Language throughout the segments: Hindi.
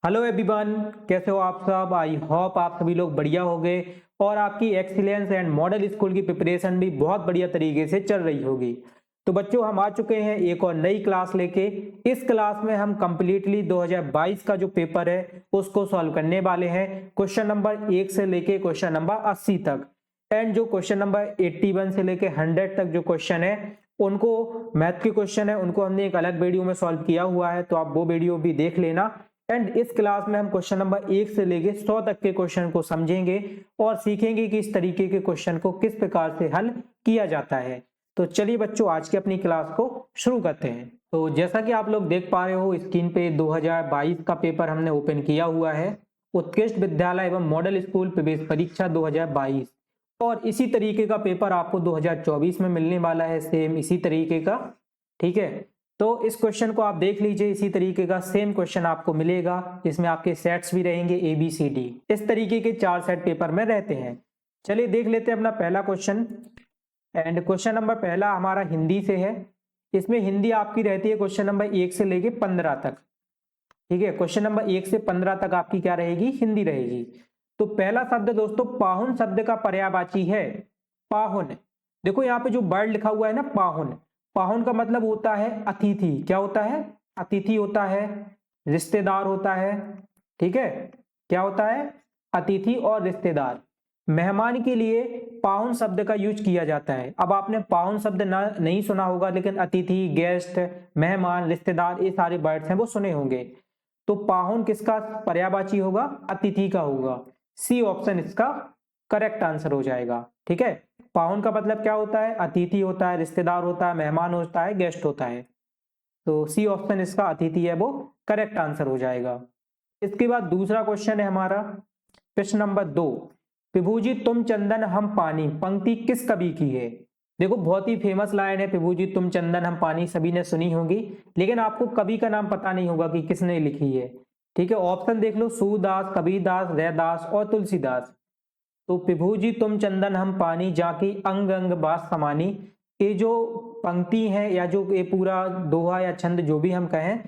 हेलो एवरीवन, कैसे हो आप सब। आई होप आप सभी लोग बढ़िया होंगे और आपकी एक्सीलेंस एंड मॉडल स्कूल की प्रिपरेशन भी बहुत बढ़िया तरीके से चल रही होगी। तो बच्चों, हम आ चुके हैं एक और नई क्लास लेके। इस क्लास में हम कंप्लीटली 2022 का जो पेपर है उसको सॉल्व करने वाले हैं, क्वेश्चन नंबर 1 से लेके क्वेश्चन नंबर 80 तक। एंड जो क्वेश्चन नंबर 81 से लेके 100 तक जो क्वेश्चन है उनको, मैथ के क्वेश्चन है, उनको हमने एक अलग वीडियो में सॉल्व किया हुआ है, तो आप वो वीडियो भी देख लेना। एंड इस क्लास में हम क्वेश्चन नंबर 1 से लेके 100 तक के क्वेश्चन को समझेंगे और सीखेंगे कि इस तरीके के क्वेश्चन को किस प्रकार से हल किया जाता है। तो चलिए बच्चों, आज की अपनी क्लास को शुरू करते हैं। तो जैसा कि आप लोग देख पा रहे हो स्क्रीन पे, 2022 का पेपर हमने ओपन किया हुआ है, उत्कृष्ट विद्यालय एवं मॉडल स्कूल प्रवेश परीक्षा 2022। और इसी तरीके का पेपर आपको 2024 में मिलने वाला है, सेम इसी तरीके का। ठीक है, तो इस क्वेश्चन को आप देख लीजिए, इसी तरीके का सेम क्वेश्चन आपको मिलेगा। इसमें आपके सेट्स भी रहेंगे ABCD, इस तरीके के 4 सेट पेपर में रहते हैं। चलिए देख लेते हैं अपना पहला क्वेश्चन। एंड क्वेश्चन नंबर पहला हमारा हिंदी से है। इसमें हिंदी आपकी रहती है क्वेश्चन नंबर 1 से लेके 15 तक। ठीक है, क्वेश्चन नंबर 1 से 15 तक आपकी क्या रहेगी, हिंदी रहेगी। तो पहला शब्द दोस्तों पाहुन शब्द का पर्यायवाची है पाहुन। देखो यहाँ पे जो वर्ड लिखा हुआ है ना, पाहुन, पाहुन का मतलब होता है अतिथि। क्या होता है? अतिथि होता है, रिश्तेदार होता है। ठीक है, क्या होता है? अतिथि और रिश्तेदार। मेहमान के लिए पाहुन शब्द का यूज किया जाता है। अब आपने पाहुन शब्द ना नहीं सुना होगा, लेकिन अतिथि, गेस्ट, मेहमान, रिश्तेदार, ये सारे वर्ड्स हैं वो सुने होंगे। तो पाहुन किसका पर्यायवाची होगा? अतिथि का होगा। सी ऑप्शन इसका करेक्ट आंसर हो जाएगा। ठीक है, पाहुन का मतलब क्या होता है? अतिथि होता है, रिश्तेदार होता है, मेहमान होता है, गेस्ट होता है। तो सी ऑप्शन इसका अतिथि है, वो करेक्ट आंसर हो जाएगा। इसके बाद दूसरा क्वेश्चन है हमारा, प्रश्न नंबर 2। प्रभुजी तुम चंदन हम पानी, पंक्ति किस कवि की है? देखो बहुत ही फेमस लाइन है, प्रभुजी तुम चंदन हम पानी, सभी ने सुनी होगी, लेकिन आपको कवि का नाम पता नहीं होगा कि किसने लिखी है। ठीक है, ऑप्शन देख लो, सूरदास, कबीरदास, रैदास और तुलसीदास। तो प्रभुजी तुम चंदन हम पानी, जाकी अंग अंग बास समानी, ये जो पंक्ति है या जो ये पूरा दोहा या छंद जो भी हम कहें,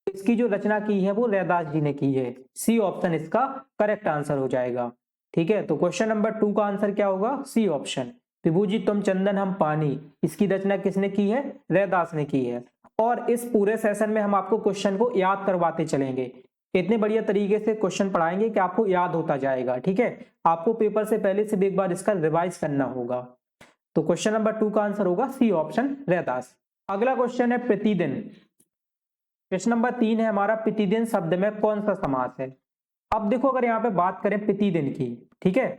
इसकी जो रचना की है वो रैदास जी ने की है। सी ऑप्शन इसका करेक्ट आंसर हो जाएगा। ठीक है, तो क्वेश्चन नंबर 2 का आंसर क्या होगा? C option. विभूजी तुम चंदन हम पानी, इसकी रचना किसने की है? रैदास ने की है। और इस पूरे सेशन में हम आपको क्वेश्चन को याद करवाते चलेंगे, इतने बढ़िया तरीके से क्वेश्चन पढ़ाएंगे कि आपको याद होता जाएगा। ठीक है, आपको पेपर से पहले से भी एक बार इसका रिवाइज करना होगा। तो क्वेश्चन नंबर 2 का आंसर होगा सी ऑप्शन, रैदास। अगला क्वेश्चन है प्रतिदिन। प्रश्न नंबर 3 है हमारा, प्रतिदिन शब्द में कौन सा समास है? अब देखो, अगर यहाँ पे बात करें प्रतिदिन की, ठीक है,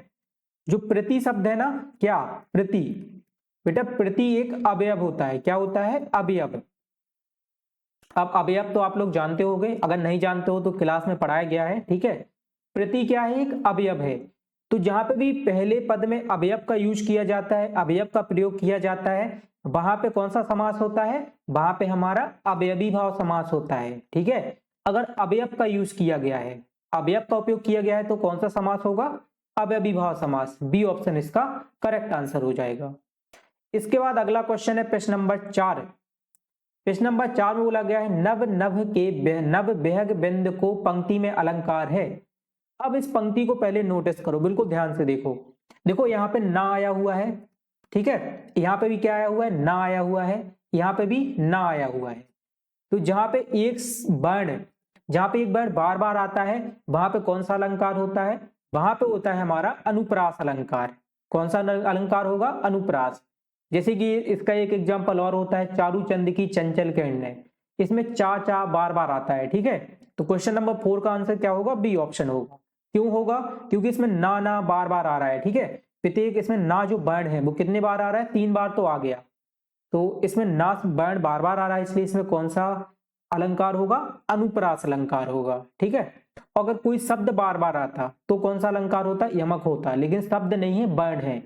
जो प्रति शब्द है ना, क्या प्रति, बेटा प्रति एक अवयव होता है। क्या होता है? अवयव। अब अवयव तो आप लोग जानते होंगे, अगर नहीं जानते हो तो क्लास में पढ़ाया गया है। ठीक है, प्रति क्या है? एक अवयव है। तो जहां पे भी पहले पद में अवयव का यूज किया जाता है, अवयव का प्रयोग किया जाता है, वहां पे कौन सा समास होता है? वहां पे हमारा अवयवी भाव समास होता है। ठीक है, अगर अवयव का यूज किया गया है, अवयव का उपयोग किया गया है, तो कौन सा समास होगा? अवयवी भाव समास। बी ऑप्शन इसका करेक्ट आंसर हो जाएगा। इसके बाद अगला क्वेश्चन है प्रश्न नंबर 4। प्रश्न नंबर 4 में बोला गया है, नव नभ के नव बेहग बिंद को पंक्ति में अलंकार है। अब इस पंक्ति को पहले नोटिस करो, बिल्कुल ध्यान से देखो। देखो यहाँ पे ना आया हुआ है, ठीक है, यहाँ पे भी क्या आया हुआ है? ना आया हुआ है, यहाँ पे भी ना आया हुआ है। तो जहां पे एक वर्ण, जहां पे एक वर्ण बार बार आता है, वहां पे कौन सा अलंकार होता है? वहां पे होता है हमारा अनुप्रास अलंकार। कौन सा अलंकार होगा? अनुप्रास। जैसे कि इसका एक एग्जांपल और होता है, चारू चंद की चंचल किरणें, इसमें चा चा बार बार आता है। ठीक है, तो क्वेश्चन नंबर 4 का आंसर क्या होगा? बी ऑप्शन होगा। क्यों होगा? क्योंकि इसमें ना ना बार बार आ रहा है। ठीक है, प्रत्येक इसमें ना जो वर्ण है वो कितने बार आ रहा है? 3 बार तो आ गया। तो इसमें ना वर्ण बार बार आ रहा है, इसलिए इसमें कौन सा अलंकार होगा? अनुप्रास अलंकार होगा। ठीक है, अगर कोई शब्द बार बार आता तो कौन सा अलंकार होता? यमक होता, लेकिन शब्द नहीं है, वर्ण है।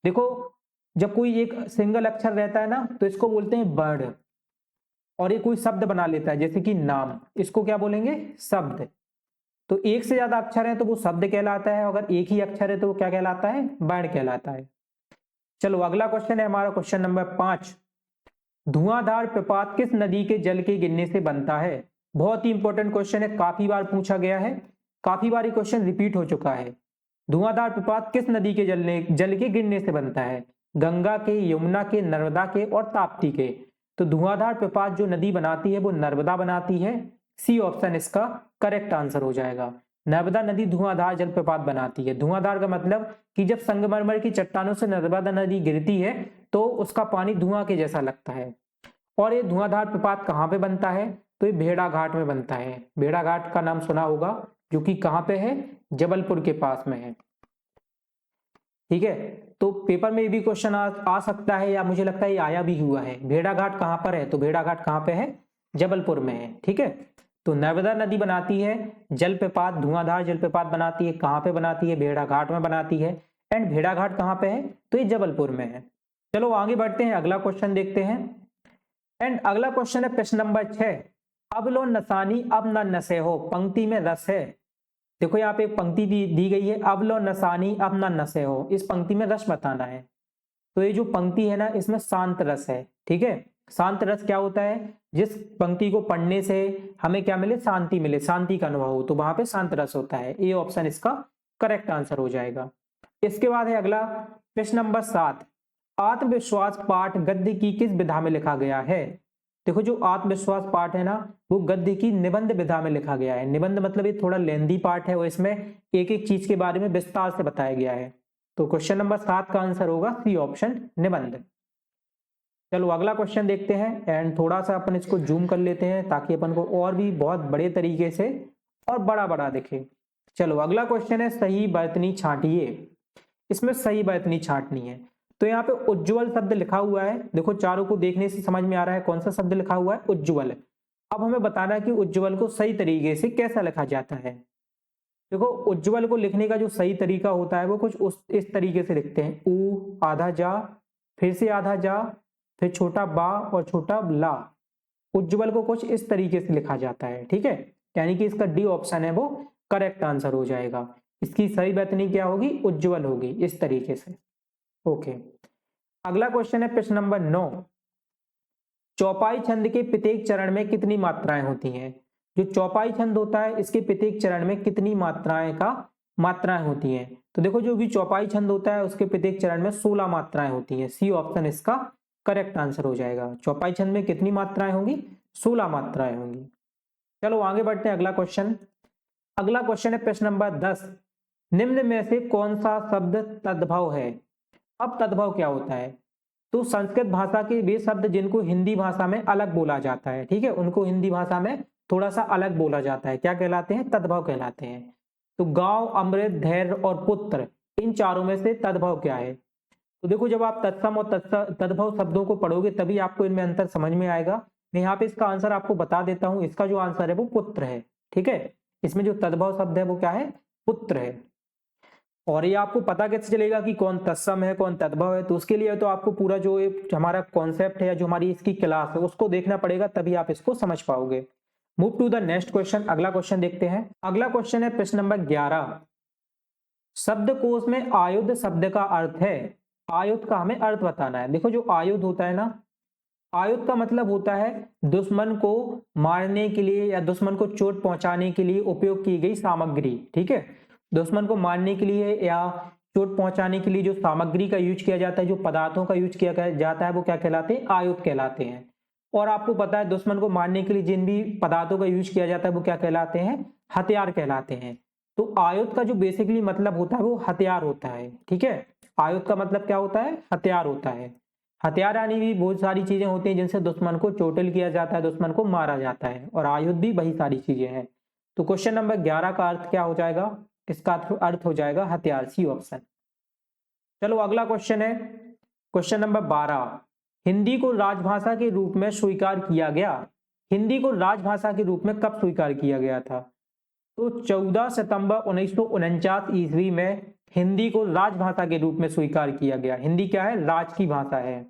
देखो, जब कोई एक सिंगल अक्षर रहता है ना, तो इसको बोलते हैं वर्ण, और ये कोई शब्द बना लेता है, जैसे कि नाम, इसको क्या बोलेंगे? शब्द। तो एक से ज्यादा अक्षर है तो वो शब्द कहलाता है, अगर एक ही अक्षर है तो वो क्या कहलाता है? वर्ण कहलाता है। चलो अगला क्वेश्चन है हमारा, क्वेश्चन नंबर 5। धुआंधार प्रपात किस नदी के जल के गिरने से बनता है? बहुत ही इंपॉर्टेंट क्वेश्चन है, काफी बार पूछा गया है, काफी बार ये क्वेश्चन रिपीट हो चुका है। धुआंधार प्रपात किस नदी के जल के गिरने से बनता है? गंगा के, यमुना के, नर्मदा के और ताप्ती के। तो धुआंधार प्रपात जो नदी बनाती है वो नर्मदा बनाती है। सी ऑप्शन इसका करेक्ट आंसर हो जाएगा। नर्मदा नदी धुआंधार जलप्रपात बनाती है। धुआंधार का मतलब कि जब संगमरमर की चट्टानों से नर्मदा नदी गिरती है तो उसका पानी धुआं के जैसा लगता है। और ये धुआंधार प्रपात कहाँ पे बनता है? तो ये भेड़ाघाट में बनता है। भेड़ाघाट का नाम सुना होगा, जो कि कहाँ पे है? जबलपुर के पास में है। ठीक है, तो पेपर में ये भी क्वेश्चन आ सकता है, या मुझे लगता है ये आया भी हुआ है। भेड़ाघाट कहाँ पर है? तो भेड़ाघाट कहाँ पे है? जबलपुर में है। ठीक है, तो नर्मदा नदी बनाती है जलप्रपात, धुआंधार जलप्रपात बनाती है। कहाँ पे बनाती है? भेड़ाघाट में बनाती है। एंड भेड़ाघाट कहाँ पे है? तो ये जबलपुर में है। चलो आगे बढ़ते हैं, अगला क्वेश्चन देखते हैं। एंड अगला क्वेश्चन है प्रश्न नंबर 6। अब लो नसानी अब न नशे हो, पंक्ति में रस है। देखो यहाँ पे एक पंक्ति दी गई है, अब लो नसानी अब न नशे हो। इस पंक्ति में रस बताना है। तो ये जो पंक्ति है ना, इसमें शांत रस है। ठीक है, शांत रस क्या होता है? जिस पंक्ति को पढ़ने से हमें क्या मिले? शांति मिले, शांति का अनुभव हो, तो वहां पे शांत रस होता है। ये ऑप्शन इसका करेक्ट आंसर हो जाएगा। इसके बाद है अगला प्रश्न नंबर 7। आत्मविश्वास पाठ गद्य की किस विधा में लिखा गया है? देखो जो आत्मविश्वास पाठ है ना, वो गद्य की निबंध विधा में लिखा गया है। निबंध मतलब ये थोड़ा लेंदी पाठ है और इसमें एक एक चीज के बारे में विस्तार से बताया गया है। तो क्वेश्चन नंबर 7 का आंसर होगा सी ऑप्शन, निबंध। चलो अगला क्वेश्चन देखते हैं, एंड थोड़ा सा अपन इसको जूम कर लेते हैं ताकि अपन को और भी बहुत बड़े तरीके से और बड़ा बड़ा दिखे। चलो अगला क्वेश्चन है सही बर्तनी छांटिए। इसमें सही बर्तनी छांटनी है। तो यहाँ पे उज्ज्वल शब्द लिखा हुआ है। देखो चारों को देखने से समझ में आ रहा है कौन सा शब्द लिखा हुआ है? उज्ज्वल। अब हमें बताना है कि उज्ज्वल को सही तरीके से कैसा लिखा जाता है। देखो उज्ज्वल को लिखने का जो सही तरीका होता है वो कुछ इस तरीके से लिखते हैं। ऊ आधा जा, फिर से आधा जा, फिर छोटा बा और छोटा ला। उज्ज्वल को कुछ इस तरीके से लिखा जाता है। ठीक है, यानी कि इसका डी ऑप्शन है वो करेक्ट आंसर हो जाएगा। इसकी सही बर्तनी क्या होगी? उज्ज्वल होगी, इस तरीके से। ओके, अगला क्वेश्चन है प्रश्न नंबर 9। चौपाई छंद के प्रत्येक चरण में कितनी मात्राएं होती हैं? जो चौपाई छंद होता है इसके प्रत्येक चरण में कितनी मात्राएं होती हैं? तो देखो जो भी चौपाई छंद होता है उसके प्रत्येक चरण में 16 मात्राएं होती हैं। सी ऑप्शन इसका करेक्ट आंसर हो जाएगा। चौपाई छंद में कितनी मात्राएं होंगी? 16 मात्राएं होंगी। चलो आगे बढ़ते हैं, अगला क्वेश्चन। अगला क्वेश्चन है प्रश्न नंबर 10। निम्न में से कौन सा शब्द तद्भव है? अब तद्भव क्या होता है? तो संस्कृत भाषा के वे शब्द जिनको हिंदी भाषा में अलग बोला जाता है, ठीक है, उनको हिंदी भाषा में थोड़ा सा अलग बोला जाता है, क्या कहलाते हैं? तद्भव कहलाते हैं। तो गांव, अमृत, धैर्य और पुत्र, इन चारों में से तद्भव क्या है? तो देखो जब आप तत्सम और तद्भव शब्दों को पढ़ोगे तभी आपको इनमें अंतर समझ में आएगा। मैं यहाँ पे इसका आंसर आपको बता देता हूँ। इसका जो आंसर है वो पुत्र है। ठीक है, इसमें जो तद्भव शब्द है वो क्या है? पुत्र है। और ये आपको पता कैसे चलेगा कि कौन तत्सम है कौन तद्भव है? तो उसके लिए तो आपको पूरा जो हमारा कॉन्सेप्ट है या जो हमारी इसकी क्लास है उसको देखना पड़ेगा, तभी आप इसको समझ पाओगे। Move to the next question, अगला क्वेश्चन देखते हैं। अगला क्वेश्चन है प्रश्न नंबर 11। शब्दकोश में आयुध शब्द का अर्थ है। आयुध का हमें अर्थ बताना है। देखो जो आयुध होता है ना, आयुध का मतलब होता है दुश्मन को मारने के लिए या दुश्मन को चोट पहुंचाने के लिए उपयोग की गई सामग्री। ठीक है, दुश्मन को मारने के लिए या चोट पहुंचाने के लिए जो सामग्री का यूज किया जाता है, जो पदार्थों का यूज किया जाता है वो क्या कहलाते हैं? आयुध कहलाते हैं। और आपको पता है दुश्मन को मारने के लिए जिन भी पदार्थों का यूज किया जाता है वो क्या कहलाते हैं? हथियार कहलाते हैं। तो आयुध का जो बेसिकली मतलब होता है वो हथियार होता है। ठीक है, आयुध का मतलब क्या होता है? हथियार होता है। हथियार यानी भी बहुत सारी चीजें होती हैं जिनसे दुश्मन को चोटिल किया जाता है, दुश्मन को मारा जाता है, और आयुध भी वही सारी चीजें हैं। तो क्वेश्चन नंबर 11 का अर्थ क्या हो जाएगा? इसका अर्थ हो जाएगा हथियार, सी ऑप्शन। चलो अगला क्वेश्चन है क्वेश्चन नंबर 12। हिंदी को राजभाषा के रूप में स्वीकार किया गया। हिंदी को राजभाषा के रूप में कब स्वीकार किया गया था? तो 14 सितंबर 1949 ईस्वी में हिंदी को राजभाषा के रूप में स्वीकार किया गया। हिंदी क्या है? राज की भाषा है।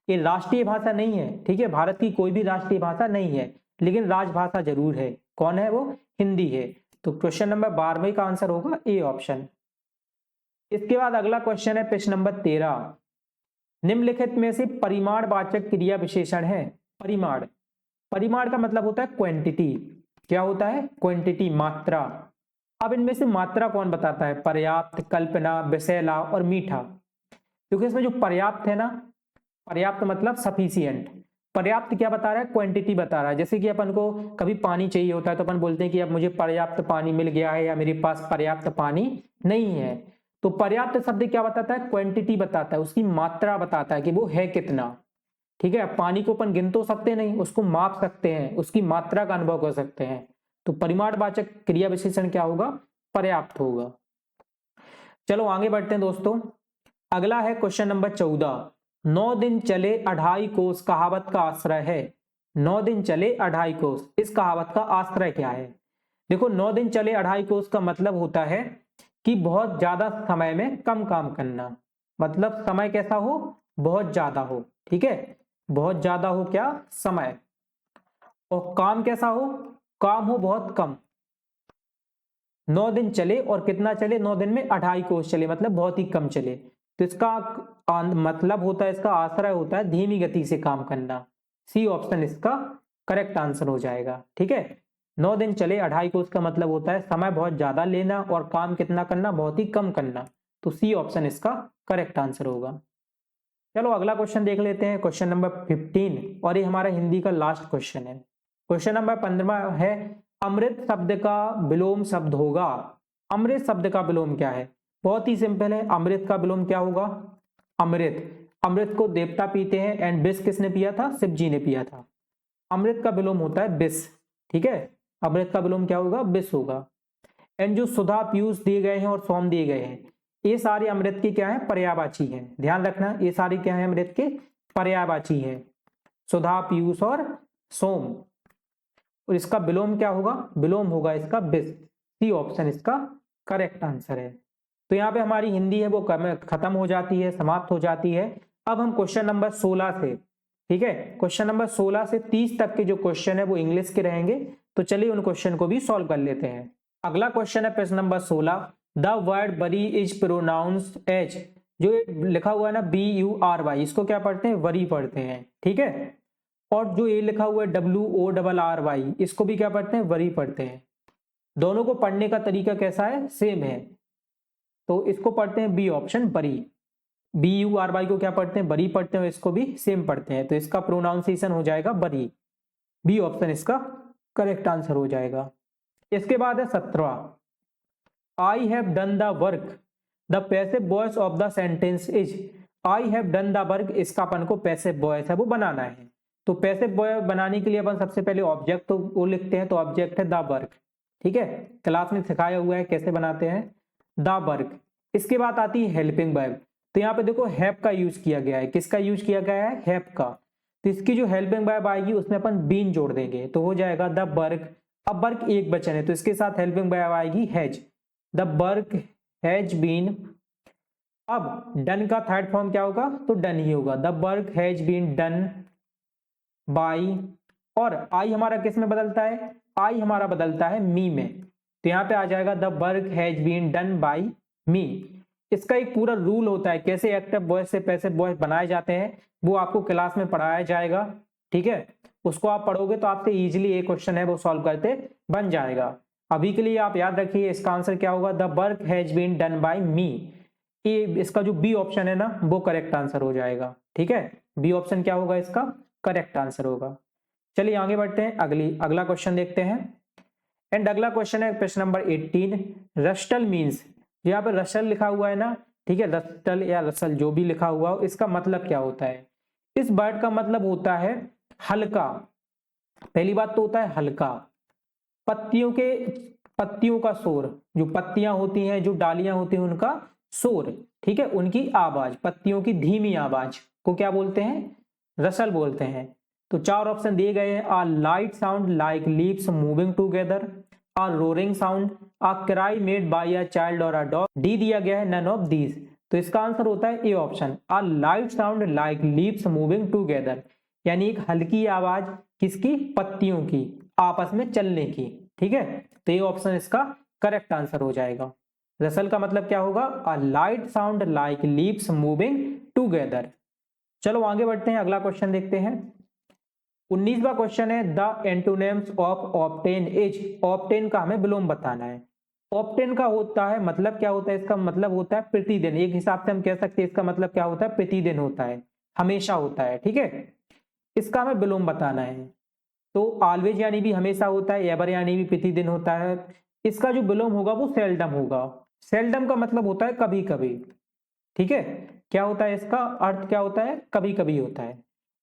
ये राष्ट्रीय भाषा नहीं है। ठीक है, भारत की कोई भी राष्ट्रीय भाषा नहीं है, लेकिन राजभाषा जरूर है। कौन है वो? हिंदी है। तो क्वेश्चन नंबर 12 का आंसर होगा ए ऑप्शन। इसके बाद अगला क्वेश्चन है प्रश्न नंबर 13। निम्नलिखित में से परिमाणवाचक क्रिया विशेषण है। परिमाण, परिमाण का मतलब होता है क्वांटिटी। क्या होता है? क्वांटिटी, मात्रा। अब इनमें से मात्रा कौन बताता है? पर्याप्त, कल्पना, विषैला और मीठा। क्योंकि इसमें जो पर्याप्त है ना, पर्याप्त मतलब सफिशिएंट। पर्याप्त क्या बता रहा है? क्वांटिटी बता रहा है। जैसे कि अपन को कभी पानी चाहिए होता है तो अपन बोलते हैं कि अब मुझे पर्याप्त पानी मिल गया है या मेरे पास पर्याप्त पानी नहीं है। तो पर्याप्त शब्द क्या बताता है? क्वांटिटी बताता है, उसकी मात्रा बताता है कि वो है कितना। ठीक है, पानी को अपन गिन तो सकते नहीं, उसको माप सकते हैं, उसकी मात्रा का अनुभव कर सकते हैं। तो परिमाणवाचक क्रिया विशेषण क्या होगा? पर्याप्त होगा। चलो आगे बढ़ते हैं दोस्तों। अगला है क्वेश्चन नंबर 14। 9 दिन चले 2.5 कोस कहावत का आश्रय है। 9 दिन चले 2.5 कोस, इस कहावत का आश्रय क्या है? देखो, 9 दिन चले 2.5 कोस का मतलब होता है कि बहुत ज्यादा समय में कम काम करना। मतलब समय कैसा हो? बहुत ज्यादा हो। ठीक है, बहुत ज्यादा हो क्या? समय। और काम कैसा हो? काम हो बहुत कम। 9 दिन चले और कितना चले? 9 दिन में 2.5 कोस चले, मतलब बहुत ही कम चले। तो इसका मतलब होता है, इसका आश्रय होता है धीमी गति से काम करना। सी ऑप्शन इसका करेक्ट आंसर हो जाएगा। ठीक है, 9 दिन चले 2.5 कोस का मतलब होता है समय बहुत ज्यादा लेना और काम कितना करना? बहुत ही कम करना। तो सी ऑप्शन इसका करेक्ट आंसर होगा। चलो अगला क्वेश्चन देख लेते हैं, क्वेश्चन नंबर 15, और ये हमारा हिंदी का लास्ट क्वेश्चन है। क्वेश्चन नंबर 15 है, अमृत शब्द का विलोम शब्द होगा। अमृत शब्द का विलोम क्या है? बहुत ही सिंपल है, अमृत का विलोम क्या होगा? अमृत। अमृत को देवता पीते हैं, एंड विष किसने पिया था? शिव जी ने पिया था। अमृत का विलोम होता है विष। ठीक है, अमृत का विलोम क्या होगा? विष होगा। एंड जो सुधा, पीयूष दिए गए हैं और सोम दिए गए हैं, ये सारे अमृत की क्या है? पर्यायवाची हैं। ध्यान रखना, ये सारी क्या है? अमृत के पर्यायवाची हैं। सुधा, पीयूष और सोम। और इसका विलोम क्या होगा? विलोम होगा इसका विष। सी ऑप्शन इसका करेक्ट आंसर है। तो यहाँ पे हमारी हिंदी है वो खत्म हो जाती है, समाप्त हो जाती है। अब हम क्वेश्चन नंबर 16 से, ठीक है, क्वेश्चन नंबर 16 से 30 तक के जो क्वेश्चन है वो इंग्लिश के रहेंगे। तो चलिए उन क्वेश्चन को भी सॉल्व कर लेते हैं। अगला क्वेश्चन है प्रश्न नंबर 16। द वर्ड बरी इज प्रोनाउंस्ड एज, जो लिखा हुआ है ना BURY, इसको क्या पढ़ते हैं? वरी पढ़ते हैं। ठीक है, और जो ये लिखा हुआ है WORRY, इसको भी क्या पढ़ते हैं? वरी पढ़ते हैं। दोनों को पढ़ने का तरीका कैसा है? सेम है। तो इसको पढ़ते हैं बी ऑप्शन, बरी। BURY को क्या पढ़ते हैं? बरी पढ़ते हैं, इसको भी सेम पढ़ते हैं। तो इसका प्रोनाउंसिएशन हो जाएगा बरी। बी ऑप्शन इसका करेक्ट आंसर हो जाएगा। इसके बाद है 17। I have done the work, the passive voice of the sentence is. I have done the work, इसका अपन को पैसिव वॉइस है वो बनाना है। तो पैसिव वॉइस बनाने के लिए अपन सबसे पहले ऑब्जेक्ट तो वो लिखते हैं, तो ऑब्जेक्ट है द वर्क। ठीक है, क्लास में सिखाया हुआ है कैसे बनाते हैं द वर्क। इसके बाद आती है हेल्पिंग वर्ब। तो यहाँ पे देखो हैव का यूज किया गया है। किसका यूज किया गया है? हैव का। तो इसकी जो हेल्पिंग वर्ब आएगी उसमें अपन बीन जोड़ देंगे, तो हो जाएगा द वर्क। अब वर्क एक वचन है तो इसके साथ हेल्पिंग वर्ब आएगी has. The work has been. अब डन का थर्ड फॉर्म क्या होगा? तो डन ही होगा। The work has been done by. और आई हमारा किस में बदलता है? आई हमारा बदलता है मी में। तो यहाँ पे आ जाएगा the work has been done by me. इसका एक पूरा रूल होता है कैसे एक्टिव वॉइस से पैसिव वॉइस बनाए जाते हैं, वो आपको क्लास में पढ़ाया जाएगा। ठीक है, उसको आप पढ़ोगे तो आपसे इजीली एक क्वेश्चन है वो सॉल्व करते बन जाएगा। अभी के लिए आप याद रखिए इसका आंसर क्या होगा? The work has been done by me. ये इसका जो बी ऑप्शन है ना वो करेक्ट आंसर हो जाएगा। ठीक है, बी ऑप्शन क्या होगा? इसका करेक्ट आंसर होगा। चलिए आगे बढ़ते हैं, अगला क्वेश्चन देखते हैं। एंड अगला क्वेश्चन है प्रश्न नंबर 18। रस्टल मीन्स, यहाँ पे रसल लिखा हुआ है ना, ठीक है, रस्टल या रसल जो भी लिखा हुआ हो, इसका मतलब क्या होता है? इस वर्ड का मतलब होता है हल्का। पहली बात तो होता है हल्का। पत्तियों का शोर, जो पत्तियां होती हैं, जो डालियां होती हैं, उनका शोर। ठीक है, उनकी आवाज, पत्तियों की धीमी आवाज को क्या बोलते हैं? रसल बोलते हैं। तो चार ऑप्शन दिए गए हैं। A light sound like leaves moving together, a roaring sound, a cry made by a child और अ डॉग। डी दिया गया है नन ऑफ दीज। तो इसका आंसर होता है A option, a light sound like leaves moving together, यानी एक हल्की आवाज किसकी? पत्तियों की आपस में चलने की। ठीक है, तो ये ऑप्शन इसका करेक्ट आंसर हो जाएगा। रसल का मतलब क्या होगा? A light sound like leaves moving together. चलो आगे बढ़ते हैं, अगला क्वेश्चन देखते हैं। 19वां क्वेश्चन है the antonyms of obtain is, obtain का हमें विलोम बताना है। ऑब्टेन का होता है मतलब क्या होता है, इसका मतलब होता है प्रतिदिन, एक हिसाब से हम कह सकते हैं इसका मतलब क्या होता है, प्रतिदिन होता है, हमेशा होता है, ठीक है। इसका हमें विलोम बताना है। तो ऑलवेज यानी भी हमेशा होता है, एवर यानी भी प्रतिदिन होता है। इसका जो विलोम होगा वो सेल्डम होगा। सेल्डम का मतलब होता है कभी कभी, ठीक है। क्या होता है इसका अर्थ, क्या होता है, कभी कभी होता है।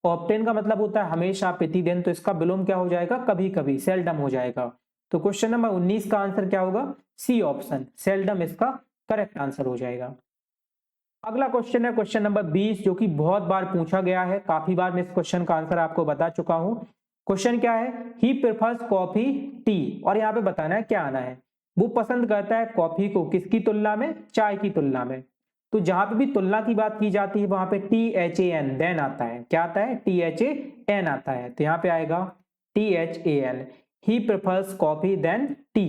ऑब्टेन का मतलब होता है हमेशा, प्रतिदिन, तो इसका विलोम क्या हो जाएगा, कभी कभी, सेल्डम हो जाएगा। तो क्वेश्चन नंबर 19 का आंसर क्या होगा, सी ऑप्शन, सेल्डम इसका करेक्ट आंसर हो जाएगा। अगला क्वेश्चन है क्वेश्चन नंबर 20, जो कि बहुत बार पूछा गया है, काफी बार मैं इस क्वेश्चन का आंसर आपको बता चुका हूं। क्वेश्चन क्या है, ही प्रेफर्स कॉफी टी, और यहाँ पे बताना है क्या आना है, वो पसंद करता है कॉफी को किसकी तुलना में, चाय की तुलना में। तो जहां पे भी तुलना की बात की जाती है वहां पे THAN देन आता है, क्या आता है, THAN आता है। तो यहाँ पे आएगा THAN, he prefers coffee than tea,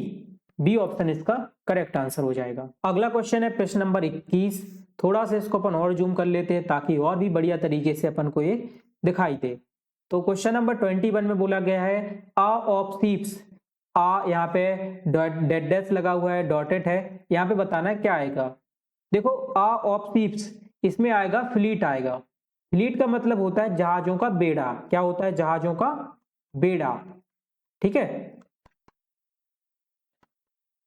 B option इसका करेक्ट आंसर हो जाएगा। अगला क्वेश्चन है प्रश्न नंबर 21, थोड़ा सा इसको अपन और जूम कर लेते हैं ताकि और भी बढ़िया तरीके से अपन को ये दिखाई दे। तो क्वेश्चन नंबर 21 में बोला गया है आ ऑफ सीप्स, आ यहाँ पे डेड डैश लगा हुआ है, डॉटेड है, यहाँ पे बताना है क्या आएगा। देखो आ ऑफ सीप्स, इसमें आएगा फ्लीट आएगा। फ्लीट का मतलब होता है जहाजों का बेड़ा, क्या होता है, जहाजों का बेड़ा, ठीक है।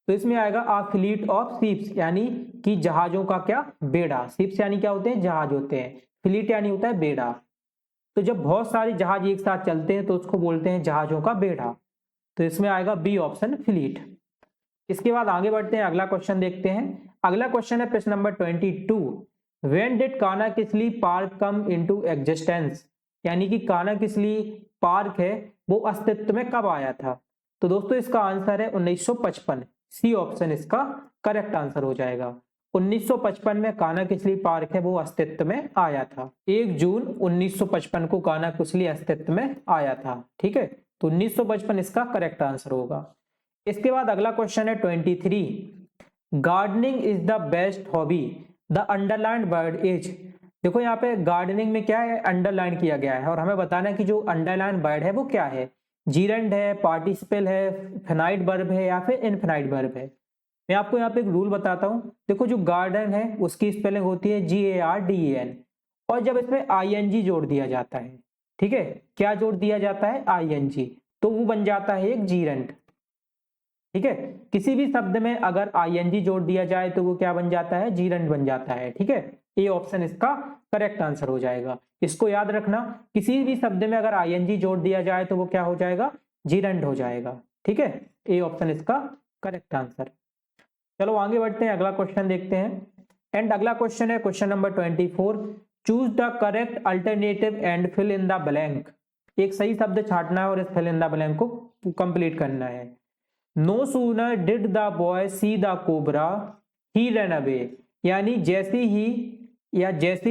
तो इसमें आएगा आ फ्लीट ऑफ शिप्स, यानी कि जहाजों का क्या, बेड़ा। शिप्स यानी क्या होते हैं, जहाज होते हैं, फ्लीट यानी होता है बेड़ा। तो जब बहुत सारे जहाज एक साथ चलते हैं तो उसको बोलते हैं जहाजों का बेड़ा। तो इसमें आएगा बी ऑप्शन, फ्लीट। इसके बाद आगे बढ़ते हैं, अगला क्वेश्चन देखते हैं। अगला क्वेश्चन है प्रश्न number 22, when did Kanha Kisli park come into existence, यानी कि कान्हा किसली पार्क है वो अस्तित्व में कब आया था। तो दोस्तों इसका आंसर है 1955, सी ऑप्शन इसका करेक्ट आंसर हो जाएगा। 1955 में कान्हा किसली पार्क है वो अस्तित्व में आया था, 1 जून 1955 को कान्हा किसली अस्तित्व में आया था, ठीक है। तो 1955 इसका करेक्ट आंसर होगा। इसके बाद अगला क्वेश्चन है 23, gardening is the best hobby, the underline word is. देखो यहाँ पे गार्डनिंग में क्या है, अंडरलाइन किया गया है, और हमें बताना है कि जो अंडरलाइन वर्ड है वो क्या है, जीरंड है, पार्टिसिपल है, फिनाइट वर्ब है, या फिर इनफिनाइट वर्ब है। मैं आपको यहाँ पे एक रूल बताता हूँ। देखो जो गार्डन है उसकी स्पेलिंग होती है GARDEN, और जब इसमें ING जोड़ दिया जाता है, ठीक है, क्या जोड़ दिया जाता है, ING, तो वो बन जाता है एक जीरंड, ठीक है। किसी भी शब्द में अगर ING जोड़ दिया जाए तो वो क्या बन जाता है, जीरंड बन जाता है, ठीक है। ए ऑप्शन इसका करेक्ट आंसर हो जाएगा। इसको याद रखना, किसी भी शब्द में अगर ING जोड़ दिया जाए तो वो क्या हो जाएगा, जीरंड हो जाएगा, ठीक है। ए ऑप्शन इसका करेक्ट आंसर। चलो आगे बढ़ते हैं, अगला क्वेश्चन देखते हैं। एंड अगला क्वेश्चन है question number 24, choose the correct alternative and fill in the blank. एक सही शब्द छांटना है और इस फिल इन द ब्लैंक को कंप्लीट करना है। No sooner did the boy see the cobra he run away, यानी जैसे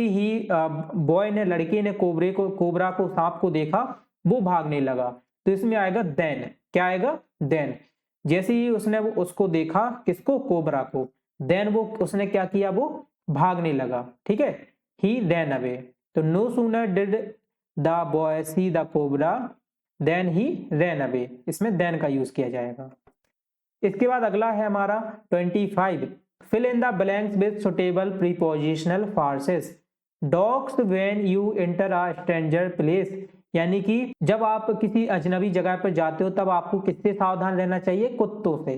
ही बॉय ने, लड़के ने कोबरा को, सांप को देखा वो भागने लगा। तो इसमें आएगा देन, क्या आएगा, देन। जैसे ही उसने उसको देखा, किसको, कोबरा को, देन वो उसने क्या किया, वो भागने लगा, ठीक है, ही रन अवे। तो no sooner did the boy see the cobra then he run away, इसमें देन का यूज किया जाएगा। इसके बाद अगला है हमारा 25, fill in the blanks with suitable prepositional phrases. Dogs when you enter a stranger place, यानी कि जब आप किसी अजनबी जगह पर जाते हो तब आपको किससे सावधान रहना चाहिए, कुत्तों से,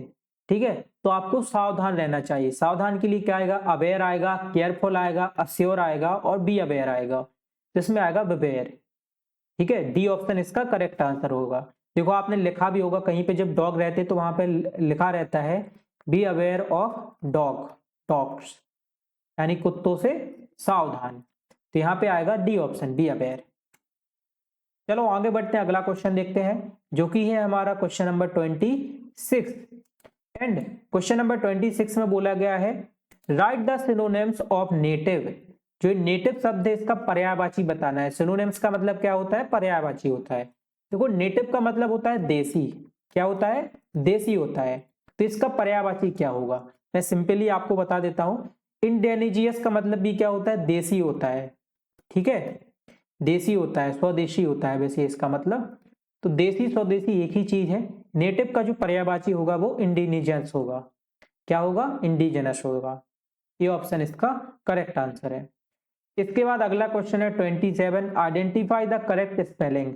ठीक है। तो आपको सावधान रहना चाहिए। सावधान के लिए क्या आएगा, अवेयर आएगा, केयरफुल आएगा, अस्योर आएगा, और बी अवेयर आएगा। इसमें आएगा अवेयर, ठीक है। डी ऑप्शन इसका करेक्ट आंसर होगा। देखो आपने लिखा भी होगा कहीं पे, जब डॉग रहते तो वहां पे लिखा रहता है बी अवेयर ऑफ डॉग्स, यानी कुत्तों से सावधान। तो यहाँ पे आएगा डी ऑप्शन, बी अवेयर। चलो आगे बढ़ते हैं, अगला क्वेश्चन देखते हैं, जो कि है हमारा question number 26। And question number 26 में बोला गया है right the synonyms of native. जो नेटिव शब्द है इसका पर्यायवाची बताना है। सिनोनिम्स का मतलब क्या होता है, पर्यायवाची होता है। देखो नेटिव का मतलब होता है देसी, क्या होता है, देसी होता है। तो इसका पर्यायवाची क्या होगा, मैं सिंपली आपको बता देता हूं। इंडिजिनियस का मतलब भी क्या होता है, देसी होता है, ठीक है। देसी होता है, स्वदेशी होता है वैसे इसका मतलब। तो देसी स्वदेशी एक ही चीज है। नेटिव का जो पर्यायवाची होगा वो इंडिजिनस होगा। क्या होगा? इंडिजिनस होगा। ये ऑप्शन इसका करेक्ट आंसर है। इसके बाद अगला क्वेश्चन है 27, identify the correct spelling.